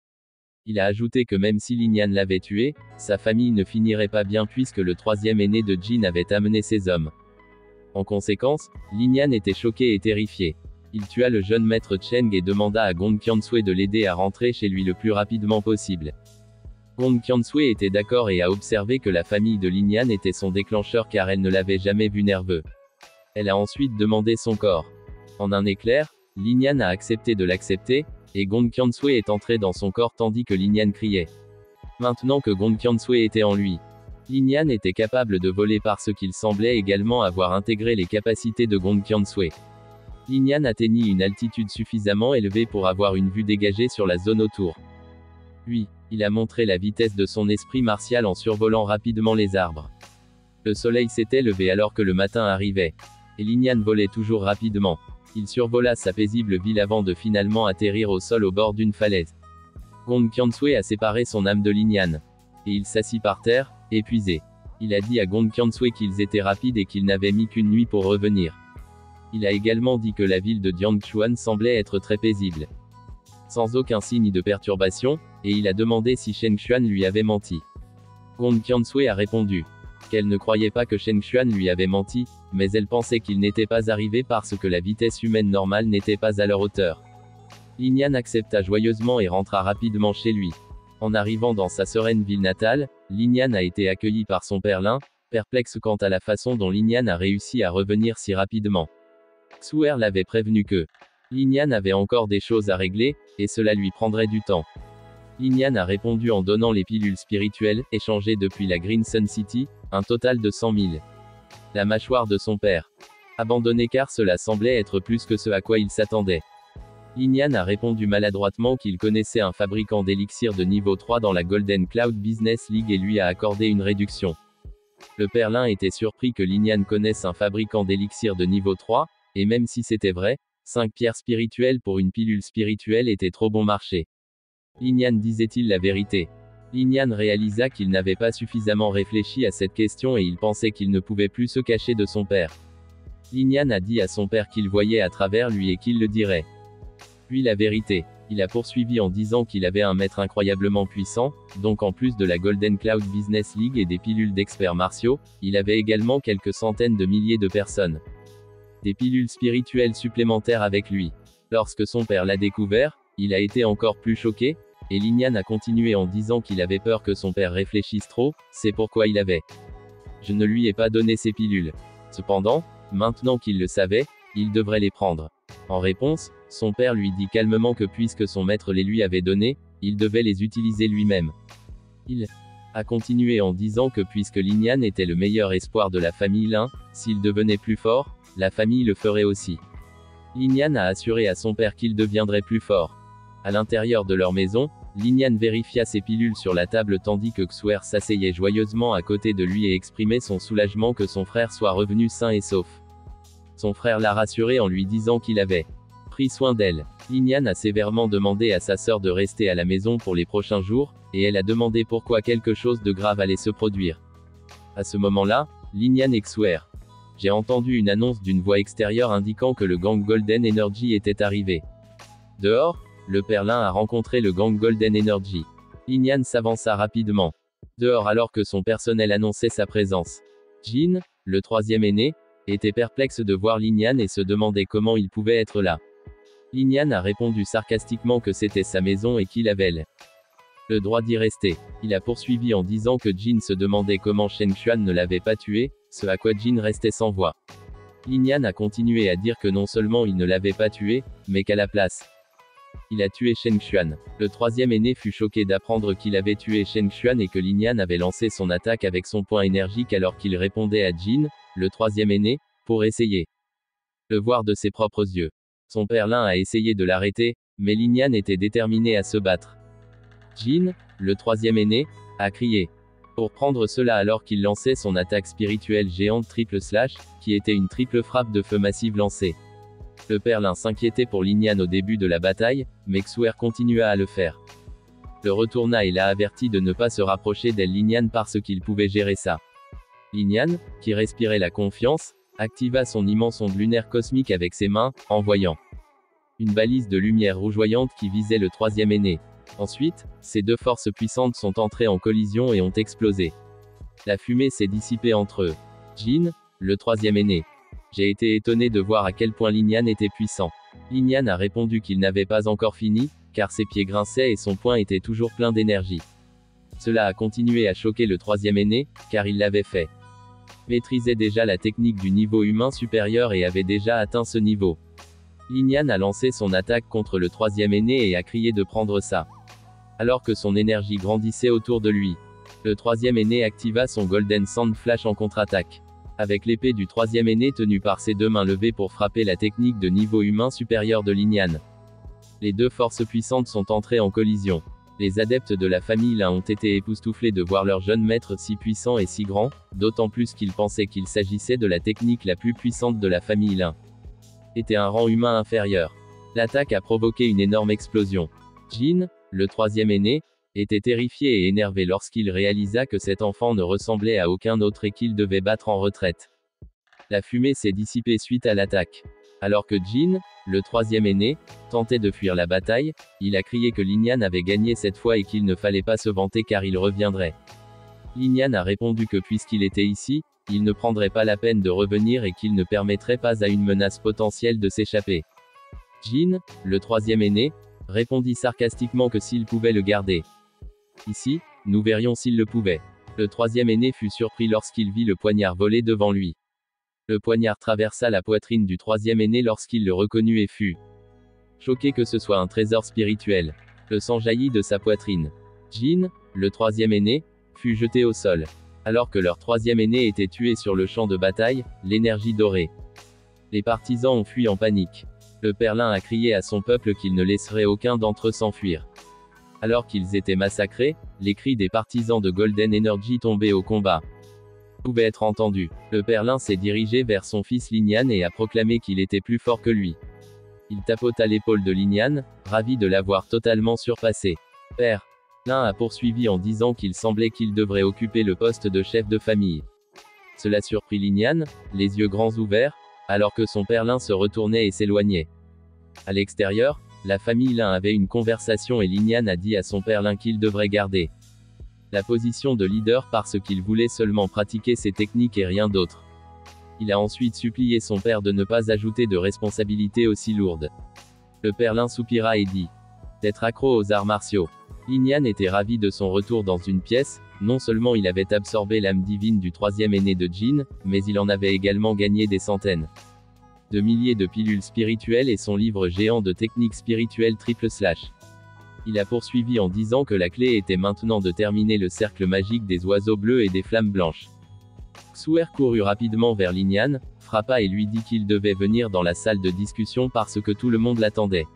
Speaker 1: Il a ajouté que même si Lin Yan l'avait tué, sa famille ne finirait pas bien puisque le troisième aîné de Jin avait amené ses hommes. En conséquence, Lin Yan était choqué et terrifié. Il tua le jeune maître Cheng et demanda à Gong Qiansui de l'aider à rentrer chez lui le plus rapidement possible. Gong Qiansui était d'accord et a observé que la famille de Lin Yan était son déclencheur car elle ne l'avait jamais vu nerveux. Elle a ensuite demandé son corps. En un éclair, Lin Yan a accepté de l'accepter, et Gong Qiansui est entré dans son corps tandis que Lin Yan criait. Maintenant que Gong Qiansui était en lui, Lin Yan était capable de voler parce qu'il semblait également avoir intégré les capacités de Gong Qiansui. Lin Yan atteignit une altitude suffisamment élevée pour avoir une vue dégagée sur la zone autour. Puis, il a montré la vitesse de son esprit martial en survolant rapidement les arbres. Le soleil s'était levé alors que le matin arrivait. Et Lin Yan volait toujours rapidement. Il survola sa paisible ville avant de finalement atterrir au sol au bord d'une falaise. Gong Qiansui a séparé son âme de Lin Yan. Et il s'assit par terre, épuisé. Il a dit à Gong Qiansui qu'ils étaient rapides et qu'ils n'avaient mis qu'une nuit pour revenir. Il a également dit que la ville de Jiangchuan semblait être très paisible. Sans aucun signe de perturbation, et il a demandé si Shen Xuan lui avait menti. Gong Qiansui a répondu qu'elle ne croyait pas que Shen Xuan lui avait menti, mais elle pensait qu'il n'était pas arrivé parce que la vitesse humaine normale n'était pas à leur hauteur. Lin Yan accepta joyeusement et rentra rapidement chez lui. En arrivant dans sa sereine ville natale, Lin Yan a été accueilli par son père Lin, perplexe quant à la façon dont Lin Yan a réussi à revenir si rapidement. Xuer l'avait prévenu que Lin Yan avait encore des choses à régler, et cela lui prendrait du temps. Lin Yan a répondu en donnant les pilules spirituelles, échangées depuis la Green Sun City, un total de 100 000. La mâchoire de son père. Abandonné car cela semblait être plus que ce à quoi il s'attendait. Lin Yan a répondu maladroitement qu'il connaissait un fabricant d'élixirs de niveau 3 dans la Golden Cloud Business League et lui a accordé une réduction. Le père Lin était surpris que Lin Yan connaisse un fabricant d'élixirs de niveau 3, et même si c'était vrai, 5 pierres spirituelles pour une pilule spirituelle était trop bon marché. Lin Yan disait-il la vérité? Lin Yan réalisa qu'il n'avait pas suffisamment réfléchi à cette question et il pensait qu'il ne pouvait plus se cacher de son père. Lin Yan a dit à son père qu'il voyait à travers lui et qu'il le dirait. Puis la vérité. Il a poursuivi en disant qu'il avait un maître incroyablement puissant, donc en plus de la Golden Cloud Business League et des pilules d'experts martiaux, il avait également quelques centaines de milliers de personnes. Des pilules spirituelles supplémentaires avec lui. Lorsque son père l'a découvert, il a été encore plus choqué, et Lin Yan a continué en disant qu'il avait peur que son père réfléchisse trop, c'est pourquoi il avait. Je ne lui ai pas donné ces pilules. Cependant, maintenant qu'il le savait, il devrait les prendre. En réponse, son père lui dit calmement que puisque son maître les lui avait donnés, il devait les utiliser lui-même. Il a continué en disant que puisque Lin Yan était le meilleur espoir de la famille Lin, s'il devenait plus fort, la famille le ferait aussi. Lin Yan a assuré à son père qu'il deviendrait plus fort. À l'intérieur de leur maison, Lin Yan vérifia ses pilules sur la table tandis que Xuer s'asseyait joyeusement à côté de lui et exprimait son soulagement que son frère soit revenu sain et sauf. Son frère l'a rassuré en lui disant qu'il avait pris soin d'elle. Lin Yan a sévèrement demandé à sa sœur de rester à la maison pour les prochains jours, et elle a demandé pourquoi quelque chose de grave allait se produire. À ce moment-là, Lin Yan et Xuer. J'ai entendu une annonce d'une voix extérieure indiquant que le gang Golden Energy était arrivé. Dehors, le père Lin a rencontré le gang Golden Energy. Lin Yan s'avança rapidement dehors alors que son personnel annonçait sa présence. Jin, le troisième aîné, était perplexe de voir Lin Yan et se demandait comment il pouvait être là. Lin Yan a répondu sarcastiquement que c'était sa maison et qu'il avait le droit d'y rester. Il a poursuivi en disant que Jin se demandait comment Shen Xuan ne l'avait pas tué, ce à quoi Jin restait sans voix. Lin Yan a continué à dire que non seulement il ne l'avait pas tué, mais qu'à la place, Il a tué Shen Xuan. Le troisième aîné fut choqué d'apprendre qu'il avait tué Shen Xuan et que Lin Yan avait lancé son attaque avec son poing énergique alors qu'il répondait à Jin, le troisième aîné, pour essayer le voir de ses propres yeux. Son père Lin a essayé de l'arrêter, mais Lin Yan était déterminé à se battre. Jin, le troisième aîné, a crié pour prendre cela alors qu'il lançait son attaque spirituelle géante triple slash, qui était une triple frappe de feu massive lancée. Le père Lin s'inquiétait pour Lin Yan au début de la bataille, mais Xuer continua à le faire. Le retourna et l'a averti de ne pas se rapprocher d'elle Lin Yan parce qu'il pouvait gérer ça. Lin Yan, qui respirait la confiance, activa son immense onde lunaire cosmique avec ses mains, envoyant une balise de lumière rougeoyante qui visait le troisième aîné. Ensuite, ces deux forces puissantes sont entrées en collision et ont explosé. La fumée s'est dissipée entre eux. Jin, le troisième aîné. J'ai été étonné de voir à quel point Lin Yan était puissant. Lin Yan a répondu qu'il n'avait pas encore fini, car ses pieds grinçaient et son poing était toujours plein d'énergie. Cela a continué à choquer le troisième aîné, car il l'avait fait. Maîtrisait déjà la technique du niveau humain supérieur et avait déjà atteint ce niveau. Lin Yan a lancé son attaque contre le troisième aîné et a crié de prendre ça. Alors que son énergie grandissait autour de lui. Le troisième aîné activa son Golden Sand Flash en contre-attaque. Avec l'épée du troisième aîné tenue par ses deux mains levées pour frapper la technique de niveau humain supérieur de Lin Yan. Les deux forces puissantes sont entrées en collision. Les adeptes de la famille Lin ont été époustouflés de voir leur jeune maître si puissant et si grand, d'autant plus qu'ils pensaient qu'il s'agissait de la technique la plus puissante de la famille Lin. Était un rang humain inférieur. L'attaque a provoqué une énorme explosion. Jin, le troisième aîné, était terrifié et énervé lorsqu'il réalisa que cet enfant ne ressemblait à aucun autre et qu'il devait battre en retraite. La fumée s'est dissipée suite à l'attaque. Alors que Jin, le troisième aîné, tentait de fuir la bataille, il a crié que Lin Yan avait gagné cette fois et qu'il ne fallait pas se vanter car il reviendrait. Lin Yan a répondu que puisqu'il était ici, il ne prendrait pas la peine de revenir et qu'il ne permettrait pas à une menace potentielle de s'échapper. Jin, le troisième aîné, répondit sarcastiquement que s'il pouvait le garder. Ici, nous verrions s'il le pouvait. Le troisième aîné fut surpris lorsqu'il vit le poignard voler devant lui. Le poignard traversa la poitrine du troisième aîné lorsqu'il le reconnut et fut choqué que ce soit un trésor spirituel. Le sang jaillit de sa poitrine. Jin, le troisième aîné, fut jeté au sol. Alors que leur troisième aîné était tué sur le champ de bataille, l'énergie dorée. Les partisans ont fui en panique. Le père Lin a crié à son peuple qu'il ne laisserait aucun d'entre eux s'enfuir. Alors qu'ils étaient massacrés, les cris des partisans de Golden Energy tombés au combat pouvaient être entendus. Le père Lin s'est dirigé vers son fils Lin Yan et a proclamé qu'il était plus fort que lui. Il tapota l'épaule de Lin Yan, ravi de l'avoir totalement surpassé. Père Lin a poursuivi en disant qu'il semblait qu'il devrait occuper le poste de chef de famille. Cela surprit Lin Yan, les yeux grands ouverts, alors que son père Lin se retournait et s'éloignait. À l'extérieur, la famille Lin avait une conversation et Lin Yan a dit à son père Lin qu'il devrait garder la position de leader parce qu'il voulait seulement pratiquer ses techniques et rien d'autre. Il a ensuite supplié son père de ne pas ajouter de responsabilités aussi lourdes. Le père Lin soupira et dit d'être accro aux arts martiaux. Lin Yan était ravi de son retour dans une pièce, non seulement il avait absorbé l'âme divine du troisième aîné de Jin, mais il en avait également gagné des centaines de milliers de pilules spirituelles et son livre géant de techniques spirituelles triple slash. Il a poursuivi en disant que la clé était maintenant de terminer le cercle magique des oiseaux bleus et des flammes blanches. Xuer courut rapidement vers Lin Yan, frappa et lui dit qu'il devait venir dans la salle de discussion parce que tout le monde l'attendait.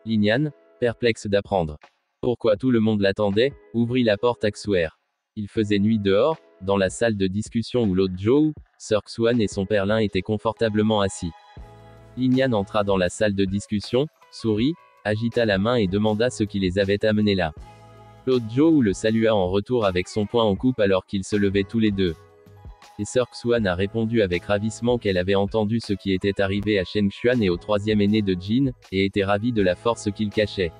Speaker 1: Lin Yan, perplexe d'apprendre pourquoi tout le monde l'attendait, ouvrit la porte à Xuer. Il faisait nuit dehors, dans la salle de discussion où l'autre Zhou, Sir Xuan et son père Lin étaient confortablement assis. Lin Yan entra dans la salle de discussion, sourit, agita la main et demanda ce qui les avait amenés là. L'autre Zhou le salua en retour avec son poing en coupe alors qu'ils se levaient tous les deux. Et Sir Xuan a répondu avec ravissement qu'elle avait entendu ce qui était arrivé à Shen Xuan et au troisième aîné de Jin, et était ravie de la force qu'il cachait.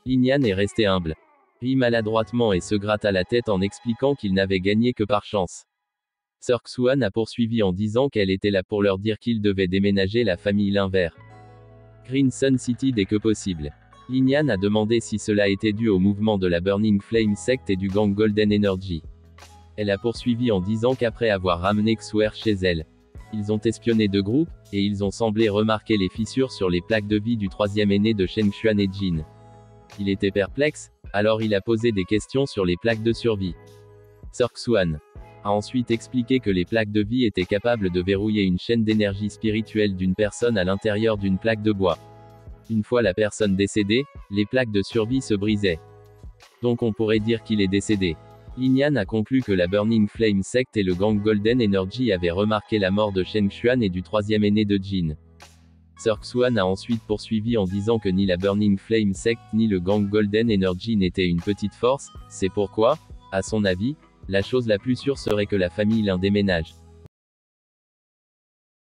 Speaker 1: Lin Yan est resté humble. Rit maladroitement et se gratta la tête en expliquant qu'il n'avait gagné que par chance. Sir Xuan a poursuivi en disant qu'elle était là pour leur dire qu'ils devaient déménager la famille Lin vers Green Sun City dès que possible. Lin Yan a demandé si cela était dû au mouvement de la Burning Flame Sect et du gang Golden Energy. Elle a poursuivi en disant qu'après avoir ramené Xuer chez elle, Ils ont espionné deux groupes, et ils ont semblé remarquer les fissures sur les plaques de vie du troisième aîné de Shen Xuan et Jin. Il était perplexe, alors il a posé des questions sur les plaques de survie. Sir Xuan a ensuite expliqué que les plaques de vie étaient capables de verrouiller une chaîne d'énergie spirituelle d'une personne à l'intérieur d'une plaque de bois. Une fois la personne décédée, les plaques de survie se brisaient. Donc on pourrait dire qu'il est décédé. Lin Yan a conclu que la Burning Flame Sect et le gang Golden Energy avaient remarqué la mort de Shen Xuan et du troisième aîné de Jin. Sir Xuan a ensuite poursuivi en disant que ni la Burning Flame Sect ni le gang Golden Energy n'étaient une petite force, c'est pourquoi, à son avis, la chose la plus sûre serait que la famille Lin déménage.